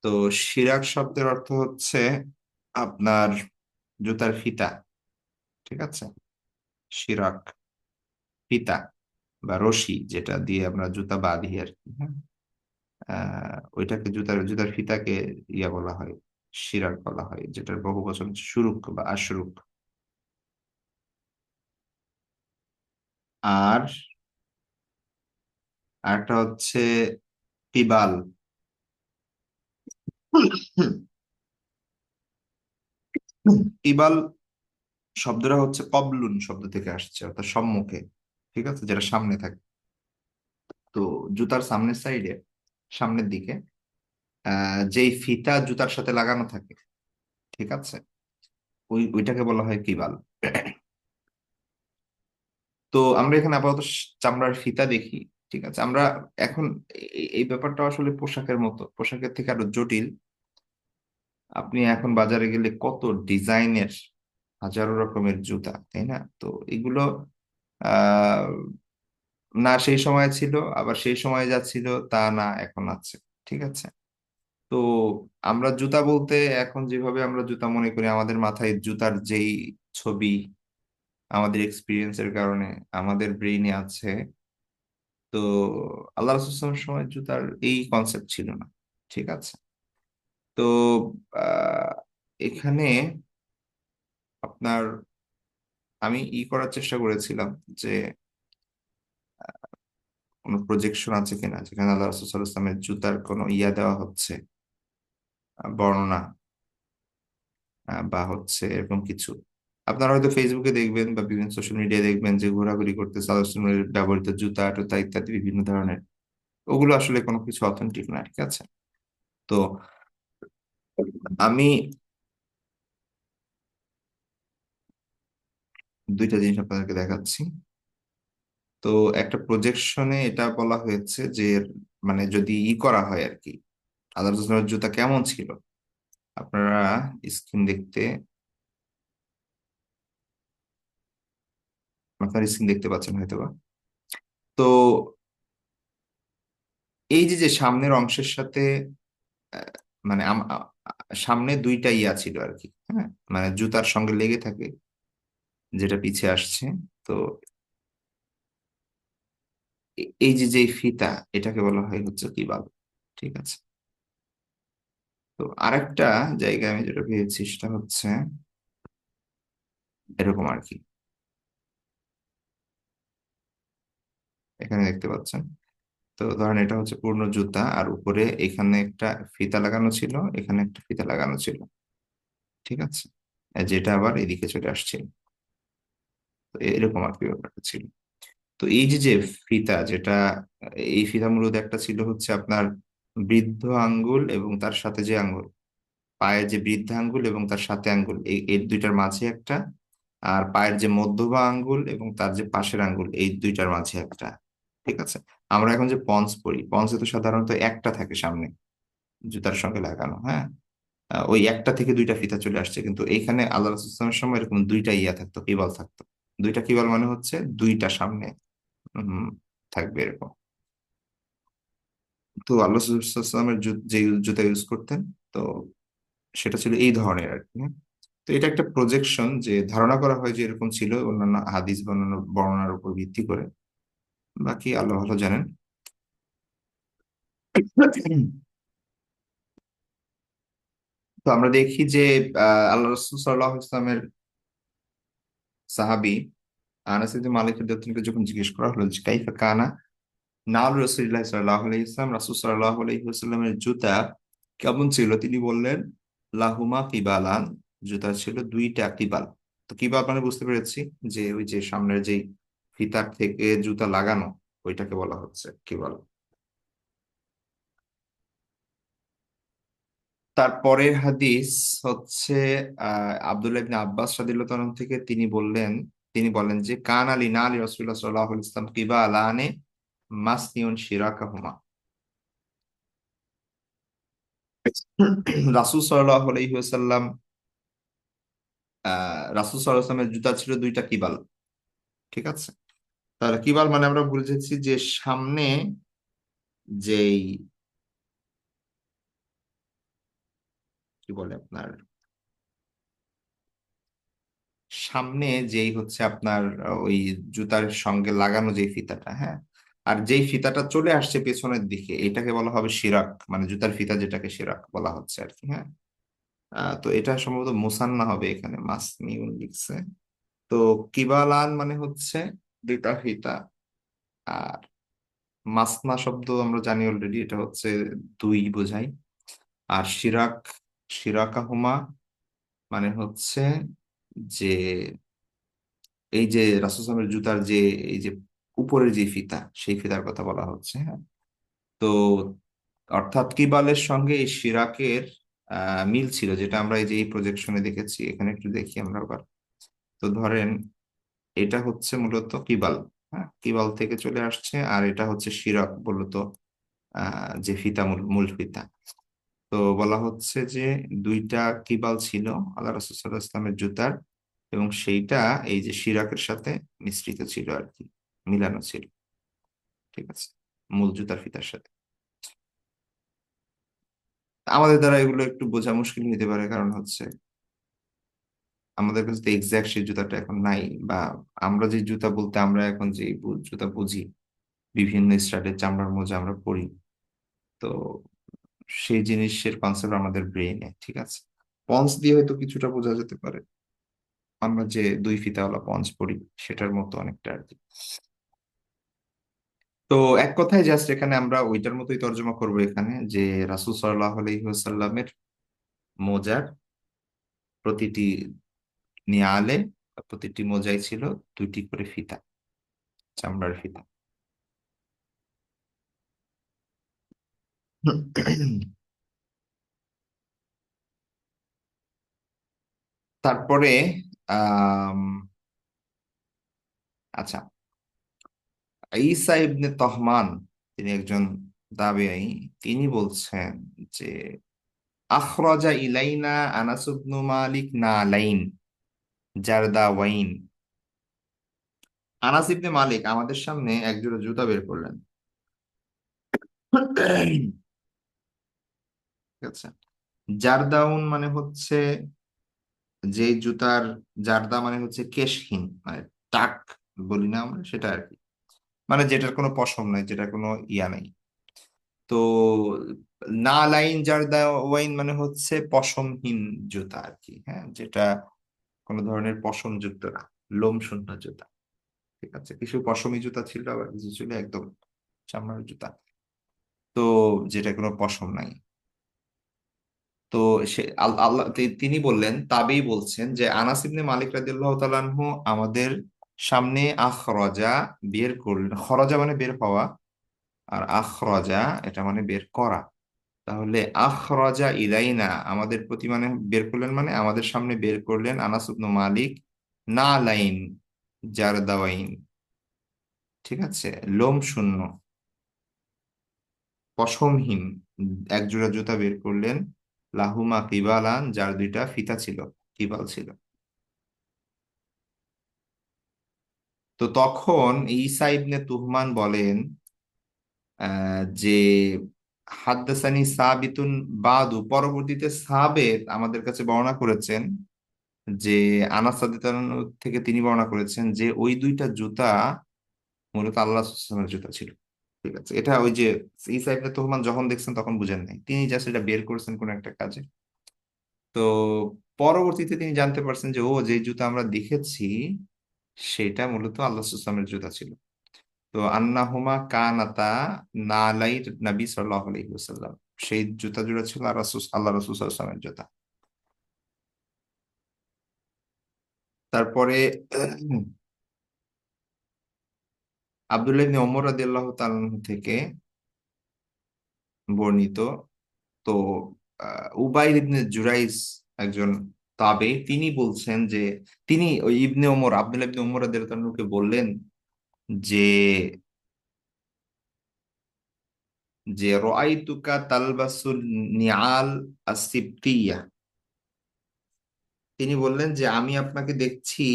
তো শিরাক শব্দের অর্থ হচ্ছে আপনার জুতার ফিতা। ঠিক আছে, শিরাক, ফিতা বা রশি, যেটা দিয়ে আমরা জুতা বাঁধি আর কি, হ্যাঁ। ওইটাকে জুতার জুতার ফিতাকে ইয়া বলা হয়, শিরাক বলা হয়, যেটার বহু বচন হচ্ছে শুরুক বা আশরুক। আর আরেকটা হচ্ছে তিবাল। তিবাল শব্দটা হচ্ছে কবলুন শব্দ থেকে আসছে, অর্থাৎ সম্মুখে। ঠিক আছে, যেটা সামনে থাকে। তো জুতার সামনের সাইডে, সামনের দিকে যেই ফিতা জুতার সাথে লাগানো থাকে, ঠিক আছে, ওইটাকে বলা হয় কিবাল। তো আমরা এখানে আপাতত চামড়ার ফিতা দেখি। ঠিক আছে, আমরা এখন এই ব্যাপারটা আসলে পোশাকের মতো, পোশাকের থেকে আরো জটিল। আপনি এখন বাজারে গেলে কত ডিজাইনের হাজারো রকমের জুতা, তাই না? তো এগুলো আহ না সেই সময় ছিল, আবার সেই সময় যা ছিল তা না এখন আছে। ঠিক আছে, তো আমরা জুতা বলতে এখন যেভাবে আমরা জুতা মনে করি, আমাদের মাথায় জুতার যেই ছবি আমাদের এক্সপিরিয়েন্সের কারণে আমাদের ব্রেইনে আছে, তো আল্লাহ রাসূলের সময় জুতার এই কনসেপ্ট ছিল না। ঠিক আছে, তো আহ, এখানে আপনার আমি করার চেষ্টা করেছিলাম যে কোনো প্রজেকশন আছে কিনা যেখানে আল্লাহ রাসূল সাল্লাল্লাহু আলাইহি ওয়াসাল্লামের জুতার কোনো ইয়া দেওয়া হচ্ছে, বর্ণনা, বা হচ্ছে এরকম কিছু। আপনারা হয়তো ফেসবুকে দেখবেন বা বিভিন্ন সোশ্যাল মিডিয়ায় দেখবেন যে ঘোরাঘুরি করতে সাল্লাল্লাহু আলাইহি ওয়াসাল্লামের ব্যবহৃত জুতা টুতা ইত্যাদি বিভিন্ন ধরনের, ওগুলো আসলে কোনো কিছু অথেন্টিক না। ঠিক আছে, তো আমি দুইটা জিনিস আপনাদেরকে দেখাচ্ছি। তো একটা প্রজেকশনে এটা বলা হয়েছে যে, মানে যদি করা হয় আর কি, আল্লাহ রাসূলের জুতা কেমন ছিল, আপনারা স্ক্রিন দেখতে, আপনার স্ক্রিন দেখতে পাচ্ছেন হয়তোবা। তো এই যে যে সামনের অংশের সাথে আহ, মানে সামনে দুইটা ইয়া ছিল আর কি, হ্যাঁ, মানে জুতার সঙ্গে লেগে থাকে, যেটা পিছে আসছে। তো এই যে যে ফিতা, এটাকে বলা হয় হচ্ছে কিবাল। ঠিক আছে। তো আরেকটা জায়গায় আমি যেটা পেয়েছি সেটা হচ্ছে এরকম আর কি। এখানে দেখতে পাচ্ছেন। তো ধরেন এটা হচ্ছে পূর্ণ জুতা, আর উপরে এখানে একটা ফিতা লাগানো ছিল, এখানে একটা ফিতা লাগানো ছিল। ঠিক আছে। আর যেটা আবার এদিকে চলে আসছিল। তো এরকম আর কি ব্যাপারটা ছিল। তো এই যে যে ফিতা যেটা, এই ফিতা মূলত একটা ছিল হচ্ছে আপনার বৃদ্ধ আঙ্গুল এবং তার সাথে যে আঙ্গুল, পায়ের যে বৃদ্ধা আঙ্গুল এবং তার সাথে আঙ্গুল, এই দুইটার মাঝে একটা, আর পায়ের যে মধ্যমা আঙ্গুল এবং তার যে পাশের আঙ্গুল, এই দুইটার মাঝে একটা। ঠিক আছে। আমরা এখন যে পন্স পরি, পন্সে তো সাধারণত একটা থাকে সামনে জুতার সঙ্গে লাগানো, হ্যাঁ। ওই একটা থেকে দুইটা ফিতা চলে আসছে, কিন্তু এইখানে আল্লাহ রাসূল সাল্লাল্লাহু আলাইহি ওয়াসাল্লামের সময় এরকম দুইটা ইয়া থাকতো, কিবাল থাকতো। দুইটা কিবাল মানে হচ্ছে দুইটা সামনে উম, থাকবে এরকম। তো আল্লাহ রাসূল সাল্লাল্লাহু আলাইহি ওয়াসাল্লামের যে জুতা ইউজ করতেন, তো সেটা ছিল এই ধরনের আর কি, হ্যাঁ? তো এটা একটা প্রজেকশন, যে ধারণা করা হয় যে এরকম ছিল অন্যান্য হাদিস বা অন্যান্য বর্ণনার উপর ভিত্তি করে। বাকি আল্লাহ ভালো জানেন। তো আমরা দেখি যে আল্লাহ রসুল সাল্লাহ ইসলামের সাহাবী আনাস ইবনে মালিক রাদিয়াল্লাহু আনহু যখন জিজ্ঞেস করা হলো যে কাইফা কানা নাল রাসূলুল্লাহ সাল্লাল্লাহু আলাইহি ওয়াসাল্লাম, রাসূল সাল্লাল্লাহু আলাইহি ওয়াসাল্লামের জুতা কেমন ছিল, তিনি বললেন লাহুমা কিবালান, জুতা ছিল দুইটা কিবাল। তো কিবাল মানে বুঝতে পেরেছি, যে ওই যে সামনের যে ফিতার থেকে জুতা লাগানো, ওইটাকে বলা হচ্ছে কিবাল। তারপরের হাদিস হচ্ছে আব্দুল্লাহ ইবনে আব্বাস রাদিয়াল্লাহু আনহু থেকে, তিনি বলেন যে কান আলী না আলী রাসূলুল্লাহ সাল্লাল্লাহু আলাইহি ওয়াসাল্লাম কিবালানে মাসনিউন শিরাকাহুমা। রাসূল সাল্লাল্লাহু আলাইহি ওয়াসাল্লাম রাসূল সাল্লাল্লাহু আলাইহি ওয়াসাল্লামের জুতা ছিল দুইটা কিবাল। ঠিক আছে। তাহলে কিবাল মানে আমরা বুঝেছি যে সামনে যেই, কি বলে আপনার, সামনে যেই হচ্ছে আপনার ওই জুতার সঙ্গে লাগানো যে ফিতাটা, হ্যাঁ। আর যেই ফিতাটা চলে আসছে পেছনের দিকে, এটাকে বলা হবে শিরাক, মানে জুতার ফিতা যেটাকে শিরাক বলা হচ্ছে আর কি, হ্যাঁ। তো এটা সম্ভবত মুসান্না হবে, এখানে মাসনিউন লিখছে। তো কিবালান মানে হচ্ছে দুইটা ফিতা। আর মাসনা শব্দ আমরা জানি অলরেডি, এটা হচ্ছে দুই বোঝায়। আর শিরাকাহুমা মানে হচ্ছে যে এই যে রাসূলের জুতার যে এই যে উপরের যে ফিতা, সেই ফিতার কথা বলা হচ্ছে, হ্যাঁ। তো অর্থাৎ কিবালের সঙ্গে এই শিরাকের মিল ছিল, যেটা আমরা এই যে এই প্রজেকশনে দেখেছি। এখানে একটু দেখি আমরা আবার। তো ধরেন এটা হচ্ছে মূলত কিবাল, হ্যাঁ, কিবাল থেকে চলে আসছে, আর এটা হচ্ছে শিরাক মূলত, যে ফিতা, মূল মূল ফিতা। তো বলা হচ্ছে যে দুইটা কিবাল ছিল আল্লাহ রাসূল সাল্লাল্লাহু আলাইহি ওয়াসাল্লামের জুতার, এবং সেইটা এই যে শিরাকের সাথে মিশ্রিত ছিল আর কি, মিলানো ছিল। ঠিক আছে। মূল জুতার ফিতার সাথে। আমাদের দ্বারা এগুলো একটু বোঝা মুশকিল হতে পারে, কারণ হচ্ছে আমাদের কাছে তো এক্সাক্ট সেই জুতাটা এখন নাই। বা আমরা যে জুতা বলতে আমরা এখন যে জুতা বুঝি, বিভিন্ন স্টাইলের চামড়ার মোজা আমরা পরি। তো সেই জিনিসের কনসেপ্ট আমাদের ব্রেইনে, ঠিক আছে। পন্স দিয়ে হয়তো কিছুটা বোঝা যেতে পারে, আমরা যে দুই ফিতাওয়ালা পঞ্চ পড়ি সেটার মতো অনেকটা আর কি। তো এক কথায় জাস্ট এখানে আমরা ওইটার মতোই তর্জমা করবো এখানে, যে রাসূল সাল্লাল্লাহু আলাইহি ওয়াসাল্লামের মোজার প্রতিটি নিয়ালে, প্রতিটি মোজাই ছিল দুইটি করে ফিতা, চামড়ার ফিতা। তারপরে আম, আচ্ছা, ঈসা ইবনে তহমান, তিনি একজন তাবেঈ। তিনি বলছেন যে আখরাজা ইলাইনা আনাস ইবনু মালিক নালাইন জারদাওয়াইন। আনাস ইবনে মালিক আমাদের সামনে এক জোড়া জুতা বের করলেন। ঠিক আছে। জারদাউন মানে হচ্ছে যে জুতার, জারদা মানে হচ্ছে কেশহীন, মানে টাক বলি না আমরা, সেটা আর কি। মানে যেটার কোনো পশম নাই, যেটার কোনো ইয়া নাই। তো না লাইন যার ওয়াইন মানে হচ্ছে পশমহীন জুতা আর কি, হ্যাঁ, যেটা কোনো ধরনের পশম যুক্ত না, লোম শূন্য জুতা। ঠিক আছে, কিছু পশমি জুতা ছিল, আবার কিছু ছিল একদম চামড়ার জুতা, তো যেটা কোনো পশম নাই। তো সে আল্লাহ তিনি বললেন, তাবেই বলছেন যে আনাস ইবনে মালিক রাদিয়াল্লাহু তাআলা আনহু আমাদের সামনে আখরাজা বের করলেন। খরাজা মানে বের হওয়া, আর আখরাজা এটা মানে বের করা। তাহলে আখরাজা ইলাইনা আমাদের প্রতি মানে বের করলেন, মানে আমাদের সামনে বের করলেন আনাস ইবনে মালিক না লাইন জারদাওয়াইন, ঠিক আছে, লোম শূন্য পশমহীন এক জোড়া জুতা বের করলেন, লাহুমা কিবালান যার দুইটা ফিতা ছিল, কিবাল ছিল। তো তখন ঈসা ইবনে তুহমান বলেন যে হাদ্দাসানি সাবিতুন বাদু, পরবর্তীতে সাবেত আমাদের কাছে বর্ণনা করেছেন যে আনাস রাদিয়াল্লাহু আনহু থেকে তিনি বর্ণনা করেছেন যে ওই দুইটা জুতা মূলত আল্লাহ রাসূলুল্লাহ সাল্লাল্লাহু আলাইহি ওয়াসাল্লামের জুতা ছিল। ঠিক আছে, এটা ওই যে ঈসা ইবনে তুহমান যখন দেখছেন তখন বুঝেন নাই, তিনি জাস্ট এটা বের করেছেন কোন একটা কাজে। তো পরবর্তীতে তিনি জানতে পারছেন যে ও যে জুতা আমরা দেখেছি সেটা মূলত আল্লাহ রাসূলুল্লাহ সাল্লাল্লাহু আলাইহি ওয়াসাল্লামের জুতা ছিল। তো আন্নাহুমা কানাতা নালাই নবী সাল্লাল্লাহু আলাইহি ওয়াসাল্লাম, সেই জুতা জোড়া ছিল আর আল্লাহ রাসূল সাল্লাল্লাহু আলাইহি ওয়াসাল্লামের জুতা। তারপরে আব্দুল্লাহ ইবনে ওমর রাদিয়াল্লাহু তাআলা আনহু থেকে বর্ণিত, তো উবাইর ইবনে জুরাইস একজন তাবে, তিনি বলছেন যে তিনি ওই ইবনে ওমর আব্দুল্লাহ ইবনে ওমর রাদিয়াল্লাহু তাআলা আনহুকে বললেন যে রাআইতুকা তালবাসুন নিআল আসিবতিয়া, তিনি বললেন যে আমি আপনাকে দেখছি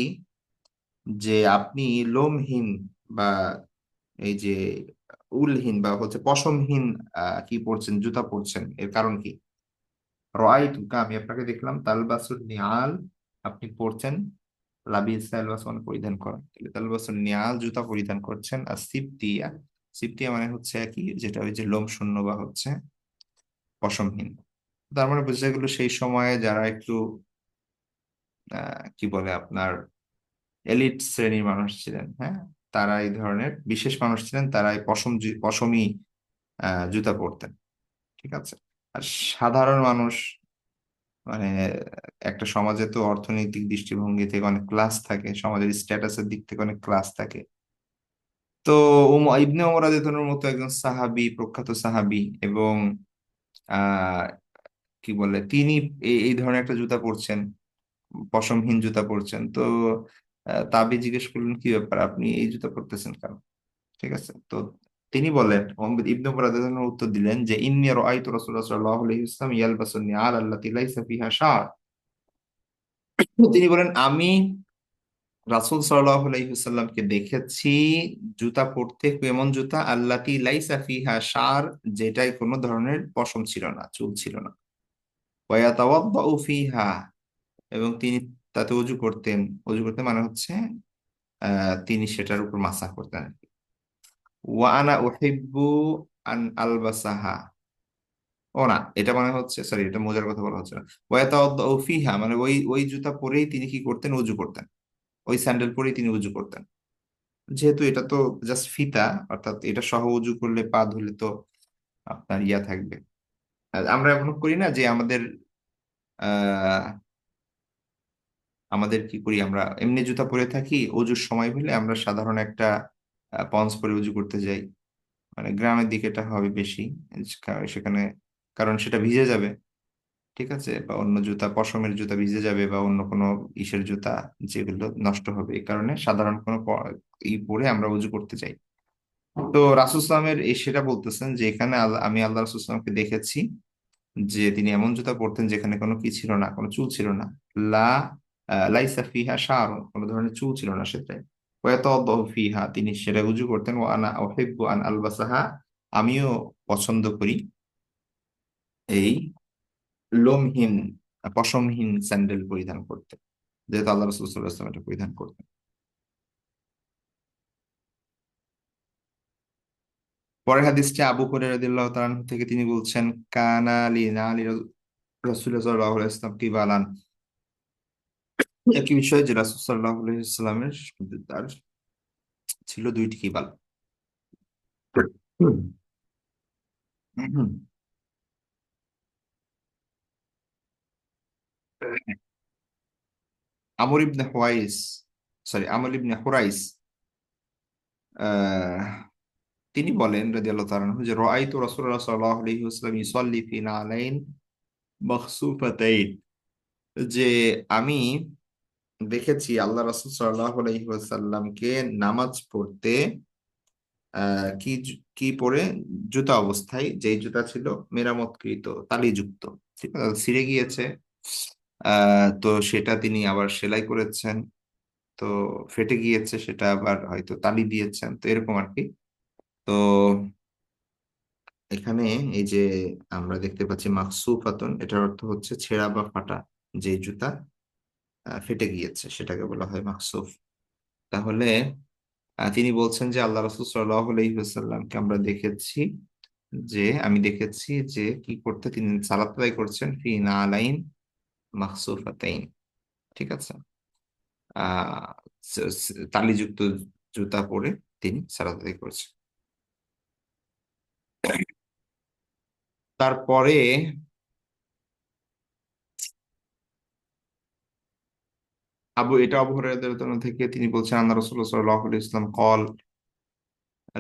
যে আপনি লোমহীন বা এই যে উলহীন বা হচ্ছে পশমহীন কি পরছেন, জুতা পরছেন, এর কারণ কি? রাআইতুকা আমি আপনাকে দেখলাম তালবাসুন নিআল, আপনি পরছেন, লাবিস তালবাস মানে পরিধান করেন, তালবাসুন নিআল জুতা পরিধান করছেন, আর সিবতিয়া, সিবতিয়া মানে হচ্ছে কি, যেটা ওই যে লোম শূন্য বা হচ্ছে পশমহীন। তার মানে বোঝা গেল সেই সময়ে যারা একটু কি বলে আপনার এলিট শ্রেণীর মানুষ ছিলেন, হ্যাঁ, তারা এই ধরনের বিশেষ মানুষ ছিলেন, তারা এই পশমি জুতা পরতেন। ঠিক আছে, আর সাধারণ মানুষ মানে একটা সমাজে তো অর্থনৈতিক দৃষ্টিভঙ্গি থেকে অনেক ক্লাস থাকে, সমাজের স্ট্যাটাসের দিক থেকে অনেক ক্লাস থাকে। তো ইবনে ওমর রাদিয়াল্লাহু আনহুর মতো একজন সাহাবী, প্রখ্যাত সাহাবী, এবং আহ কি বলে তিনি এই ধরনের একটা জুতা পরছেন, পশমহীন জুতা পরছেন। তো তাবি জিজ্ঞেস করলেন কি ব্যাপার, আপনি এই জুতা পরতেছেন কেন? ঠিক আছে, তো তিনি বলেন, মোহাম্মদ ইবনে উমর রাদিয়াল্লাহু আনহু উত্তর দিলেন যে ইন্নী রাআইতু রাসূলুল্লাহ সাল্লাল্লাহু আলাইহি ওয়াসাল্লাম ইয়ালবাসুন নিআল আল্লাতী লাইসা ফিহা শার। তিনি বলেন আমি রাসূল সাল্লাল্লাহু আলাইহি ওয়াসাল্লামকে দেখেছি জুতা পরতে, এমন জুতা আল্লাতী লাইসা ফিহা শার, যেটাই কোনো ধরনের পশম ছিল না, চুল ছিল না। ওয়া ইয়াতাওয়াদ্দাউ ফিহা, এবং তিনি তাতে ওযু করতেন। ওযু করতে মানে হচ্ছে তিনি সেটার উপর মাসাহ করতেন। ওয়া আনা উহিব্বু আন আলবাসাহা, ও না, এটা মানে হচ্ছে, সরি, এটা মোজার কথা বলা হচ্ছে না। ওয়াতাওয়াদ্দাউ ফিহা মানে ওই ওই জুতা পরেই তিনি কি করতেন, ওযু করতেন, ওই স্যান্ডেল পরেই তিনি ওযু করতেন। যেহেতু এটা তো জাস্ট ফিতা, অর্থাৎ এটা সহ ওযু করলে পা ধুলে তো আপনার ইয়া থাকবে। আর আমরা এমন করি না যে আহ আমাদের কি করি, আমরা এমনি জুতা পরে থাকি, ওযুর সময় হলে আমরা সাধারণ একটা পন্স পরে ওযু করতে যাই, মানে গ্রামের দিকে এটা হবে বেশি, সেখানে, কারণ সেটা ভিজে যাবে। ঠিক আছে, বা অন্য জুতা, পশমের জুতা ভিজে যাবে, বা অন্য কোনো ইসের জুতা যেগুলো নষ্ট হবে, এই কারণে সাধারণ কোনো পরে আমরা উজু করতে চাই। তো রাসূল সাল্লামের এই সেটা বলতেছেন যে এখানে আমি আল্লাহ রাসূল সাল্লামকে দেখেছি যে তিনি এমন জুতা পরতেন যেখানে কোনো কি ছিল না, কোনো চুল ছিল না, লা লাইসা ফিহা শার, কোনো ধরনের চুল ছিল না সেটাই। ওয়াতাওয়াদ্দাহু ফিহা, তিনি সেটা উজু করতেন। ওয়া আনা উহিব্বু আন আলবাসাহা, আমিও পছন্দ করি এই লোমহীন পশমহীন স্যান্ডেল পরিধান করতে, যেহেতু আল্লাহ রাসূল সাল্লাল্লাহু আলাইহি ওয়াসাল্লাম এটা পরিধান করতেন। পরের হাদিসটি আবু হুরায়রা রাদিয়াল্লাহু তাআলা আনহু থেকে, তিনি বলছেন, কানা লি নালি রাসূলুল্লাহ সাল্লাল্লাহু আলাইহি ওয়াসাল্লাম কিবালান। একই বিষয় যে রাসূল সাল্লাল্লাহু আলাইহি ওয়াসাল্লামের তার ছিল দুইটি কিবাল। হুম। হুম। আমর ইবনে হুয়াইস, সরি আমর ইবনে হুরাইস, আহ, তিনি বলেন রাদিয়াল্লাহু তাআলা আনহু যে রাআইতু রাসূলুল্লাহ সাল্লাল্লাহু আলাইহি ওয়াসাল্লাম ইউসাল্লি ফি নালাইন মাখসুফাতাইন, যে আমি দেখেছি আল্লাহ রাসূল সাল্লাল্লাহু আলাইহি ওয়াসাল্লামকে নামাজ পড়তে কি পরে, জুতা অবস্থায়, যেই জুতা ছিল মেরামতকৃত, তালিযুক্ত, ঠিক আছে, ছিঁড়ে গিয়েছে। তো সেটা তিনি আবার সেলাই করেছেন, তো ফেটে গিয়েছে, সেটা আবার হয়তো তালি দিয়েছেন, তো এরকম আর কি। তো এখানে এই যে আমরা দেখতে পাচ্ছি মাকসুফাতুন, এটার অর্থ হচ্ছে ছেঁড়া বা ফাটা, যে জুতা ফেটে গিয়েছে সেটাকে বলা হয় মাকসুফ। তাহলে তিনি বলছেন যে আল্লাহ রাসূল সাল্লাল্লাহু আলাইহি ওয়াসাল্লামকে আমরা দেখেছি, যে আমি দেখেছি যে কি করতে, তিনি সালাত আদায় করছেন ফি নালাইন মাখসুফাতাইন, ঠিক আছে, আহ তালিযুক্ত জুতা পরে তিনি সালাত আদায় করছেন। তারপরে এটা আবু হুরায়রা রাদিয়াল্লাহু আনহু থেকে, তিনি বলছেন আল্লাহ রাসূলুল্লাহ সাল্লাল্লাহু আলাইহি ওয়াসাল্লাম قال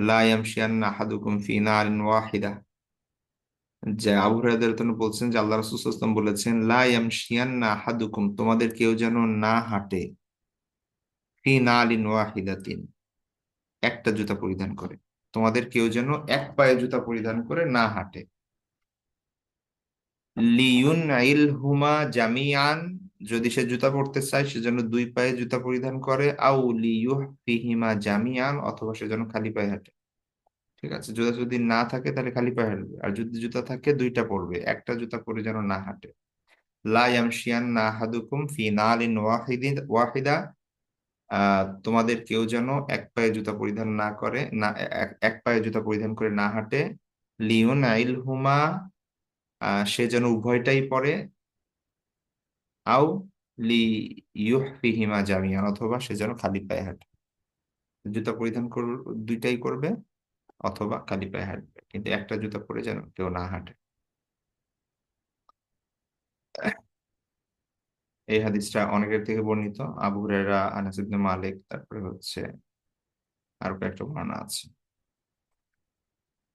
লা ইয়ামশিয়ান্না আহাদুকুম ফি নারিন ওয়াহিদা, যে আবু হুরায়রা রাদিয়াল্লাহু আনহু বলছেন যে আল্লাহ রাসূল সাল্লাল্লাহু আলাইহি ওয়াসাল্লাম বলেছেন, লা ইয়ামশিয়ান্না আহাদুকুম, তোমাদের কেউ যেন না হাঁটে, ফি নালিন ওয়াহিদাতিন, একটা জুতা পরিধান করে, তোমাদের কেউ যেন এক পায়ে জুতা পরিধান করে না হাঁটে। লিউন আইল হুমা জামিয়ান, যদি সে জুতা পরতে চায় সে যেন দুই পায়ে জুতা পরিধান করে, আউ লিউহ ফিহিমা জামিয়ান, অথবা সে যেন খালি পায়ে হাঁটে। ঠিক আছে, জুতা যদি না থাকে তাহলে খালি পায়ে হাঁটবে, আর যদি জুতা থাকে দুইটা পরবে, একটা জুতা পরে যেন না হাঁটে। লা ইয়ামশিয়ান না আহাদুকুম ফি নালিন ওয়াহিদা, তোমাদের কেউ যেন এক পায়ে জুতা পরিধান না করে, না এক পায়ে জুতা পরিধান করে না হাঁটে। লিওন আইল হুমা, সে যেন উভয়টাই পরে, আও লি ইউহফিহিমা জামিয়ান, অথবা সে যেন খালি পায়ে হাঁটে। জুতা পরিধান দুইটাই করবে, অথবা খালি পায়ে হাঁটবে, কিন্তু একটা জুতা পরে যেন কেউ না হাঁটে। এই হাদিসটা অনেকের থেকে বর্ণিত, আবু হুরায়রা, আনাস ইবনে মালিক, তারপরে হচ্ছে আরো কয়েকটা বর্ণনা আছে।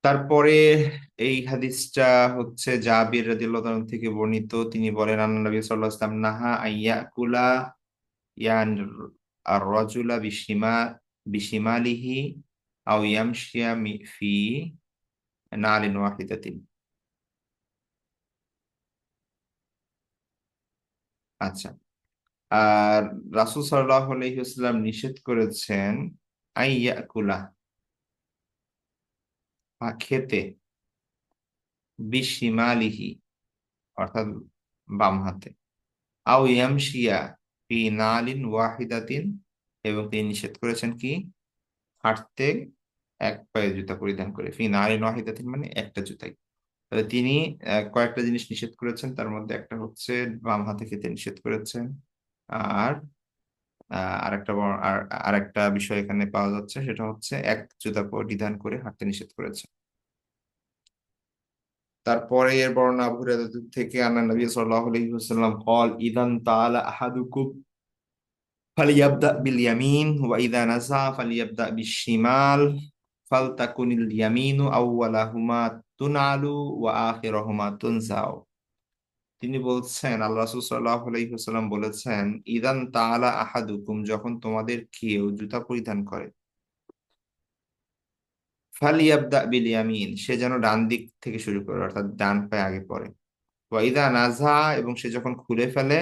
তারপরে এই হাদিসটা হচ্ছে জাবির রাদিয়াল্লাহু তাআলা থেকে বর্ণিত, তিনি বলেন আন্না নবী সাল্লাল্লাহু আলাইহি ওয়াসাল্লাম নাহা আইয়াকুলা ইয়ান আর রাজুলা বিশিমালিহি আও ইয়ামশিয়া ফি নালিন ওয়াহিদাতিন। আচ্ছা, আর রাসূল সাল্লাল্লাহু আলাইহি ওয়াসাল্লাম নিষেধ করেছেন আইয়াকুলা, খেতে, বিশিমালিহি অর্থাৎ বাম হাতে, আও ইয়ামশিয়া ফি নালিন ওয়াহিদাতিন, এবং তিনি নিষেধ করেছেন কি, হাঁটতে এক পায়ে জুতা পরিধান করে, ফি নালিন ওয়াহিদাতিন মানে একটা জুতাই। তাহলে তিনি কয়েকটা জিনিস নিষেধ করেছেন, তার মধ্যে একটা হচ্ছে বাম হাতে খেতে নিষেধ করেছেন। আর আরেকটা আরেকটা বিষয় এখানে পাওয়া যাচ্ছে, সেটা হচ্ছে এক জুতা পরিধান করে হাঁটতে নিষেধ করেছে। তারপরে এর বর্ণনা আবু হুরায়রা থেকে, আন্না নবী সাল্লাল্লাহু আলাইহি ওয়াসাল্লাম قال ইদান তাআলা আহাদুকুম ফালিয়াবদা বিল ইয়ামিন ওয়া ইযা নাযা ফালিয়াবদা বিশ-শিমাল ফালতাকুনিল ইয়ামিনু আউওয়ালাহুমা তুনালু ওয়া আখিরাহুমা তুনজাউ। তিনি বলছেন, আল্লাহ রাসূল সাল্লাল্লাহু আলাইহি ওয়াসাল্লাম বলেছেন, ইদান তাআলা আহাদুকুম, যখন তোমাদের কেউ জুতা পরিধান করে, ফালিয়াবদা বিল ইয়ামিন, সে যেন ডান দিক থেকে শুরু করে, অর্থাৎ ডান পায়ে আগে পড়ে। ওয়া ইযা নাযা, এবং সে যখন খুলে ফেলে,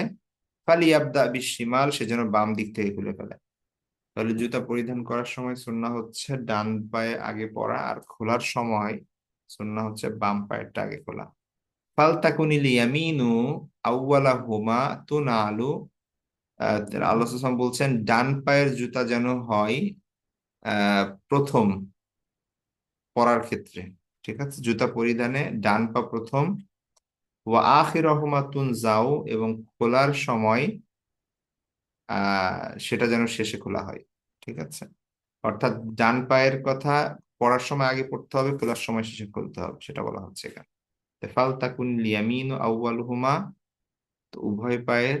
ফালিয়াবদা বিশ-শিমাল, সে যেন বাম দিক থেকে খুলে ফেলে। তাহলে জুতা পরিধান করার সময় সুন্নাহ হচ্ছে ডান পায়ে আগে পরা, আর খোলার সময় সুন্নাহ হচ্ছে বাম পায়েরটা আগে খোলা। ফালতাকুনিল ইয়ামিনু আউওয়ালাহুমা তুনালু, আল্লাহ সাল্লাল্লাহু আলাইহি ওয়াসাল্লাম বলছেন ডান পায়ের জুতা যেন হয় প্রথম, পরার ক্ষেত্রে, ঠিক আছে, জুতা পরিধানে ডান পা প্রথম, ওয়া আখিরাহুমা তুনজাউ, এবং খোলার সময় সেটা যেন শেষে খোলা হয়, ঠিক আছে। অর্থাৎ ডান পায়ের কথা পড়ার সময় আগে পড়তে হবে, খোলার সময় শেষে খুলতে হবে, সেটা বলা হচ্ছে এখানে। ফাল তাকুন লিয়ামিন আউয়ালুহুমা, তো উভয় পায়ের,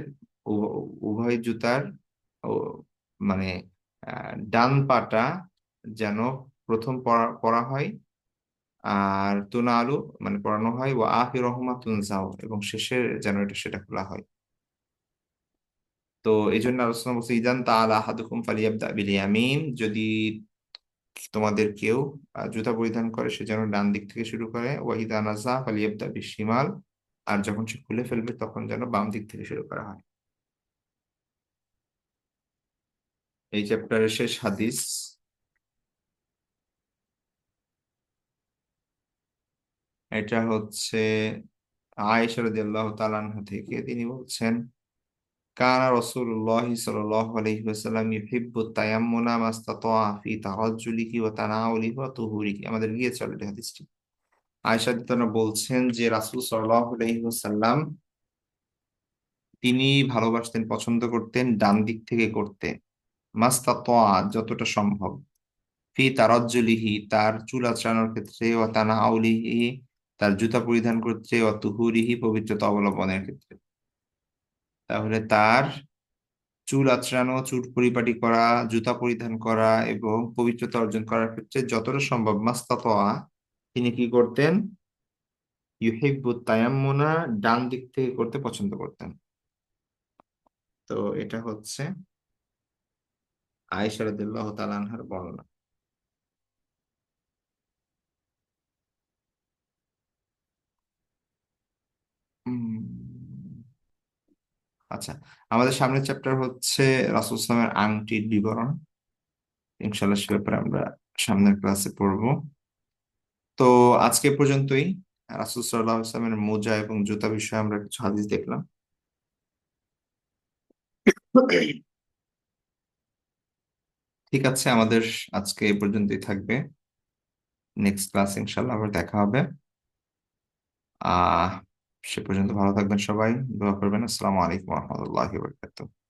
উভয় জুতার ও মানে ডান পাটা যেন প্রথম পড়া পড়া হয়, আর তুনা আলু মানে পড়ানো হয়, ও আফি রহমা তুনজাও, এবং শেষে যেন এটা সেটা খোলা হয়। তো এই জন্য আলোচনা বলছে, ইদান তাআলা আহাদুকুম ফালিয়াবদা বিল ইয়ামিন, যদি তোমাদের কেউ জুতা পরিধান করে সে যেন ডান দিক থেকে শুরু করে, ওয়াহিদা নাজা ফালিয়াবদা বিশিমাল, আর যখন সে খুলে ফেলবে তখন যেন বাম দিক থেকে শুরু করা হয়। এই চ্যাপ্টারের শেষ হাদিস, এটা হচ্ছে আয়েশা রাদিয়াল্লাহু তাআলা আনহা থেকে, তিনি বলছেন, কানা রাসূলুল্লাহ সাল্লাল্লাহু আলাইহি ওয়াসাল্লাম ইউহিব্বু তায়াম্মুনা মাস্তাতা ফি তারাজ্জুলিহি ওয়া তানাউলিহি ওয়া তুহুরিহি। আমাদের গিয়েছে অলরেডি হাদিসটি। আয়েশা রাদিয়াল্লাহু তাআলা বলছেন যে রাসূল সাল্লাল্লাহু আলাইহি ওয়াসাল্লাম তিনি ভালোবাসতেন, পছন্দ করতেন ডান দিক থেকে করতে, মাস্তাতা যতটা সম্ভব, ফি তারাজ্জুলিহি তার চুল আঁচড়ানোর ক্ষেত্রে, ওয়া তানাউলিহি তার জুতা পরিধান করতে, ওয়া তুহুরিহি পবিত্রতা অবলম্বনের ক্ষেত্রে। তাহলে তার চুল আঁচড়ানো, চুল পরিপাটি করা, জুতা পরিধান করা এবং পবিত্রতা অর্জন করার ক্ষেত্রে যতটা সম্ভব মাস্তাতআ তিনি কি করতেন, ইউহিব্বু তায়াম্মুনা ডান দিক থেকে করতে পছন্দ করতেন। তো এটা হচ্ছে আয়েশা রাদিয়াল্লাহু তাআলা আনহার বর্ণনা। উম, আচ্ছা, আমাদের সামনের চ্যাপ্টার হচ্ছে রাসূল সাল্লাল্লাহু আলাইহি ওয়াসাল্লামের আংটির বিবরণ। ইনশাআল্লাহ সে ব্যাপারে আমরা সামনের ক্লাসে পড়বো। তো আজকে এ পর্যন্তই। রাসূল সাল্লাল্লাহু আলাইহি ওয়াসাল্লামের মোজা এবং জুতা বিষয়ে আমরা কিছু হাদিস দেখলাম। ঠিক আছে, আমাদের আজকে এই পর্যন্তই থাকবে। নেক্সট ক্লাস ইনশাল্লাহ আবার দেখা হবে। আহ সে পর্যন্ত ভালো থাকবেন সবাই, দোয়া করবেন। আসসালামু আলাইকুম রহমতুল্লাহি ওয়া বারাকাতুহু।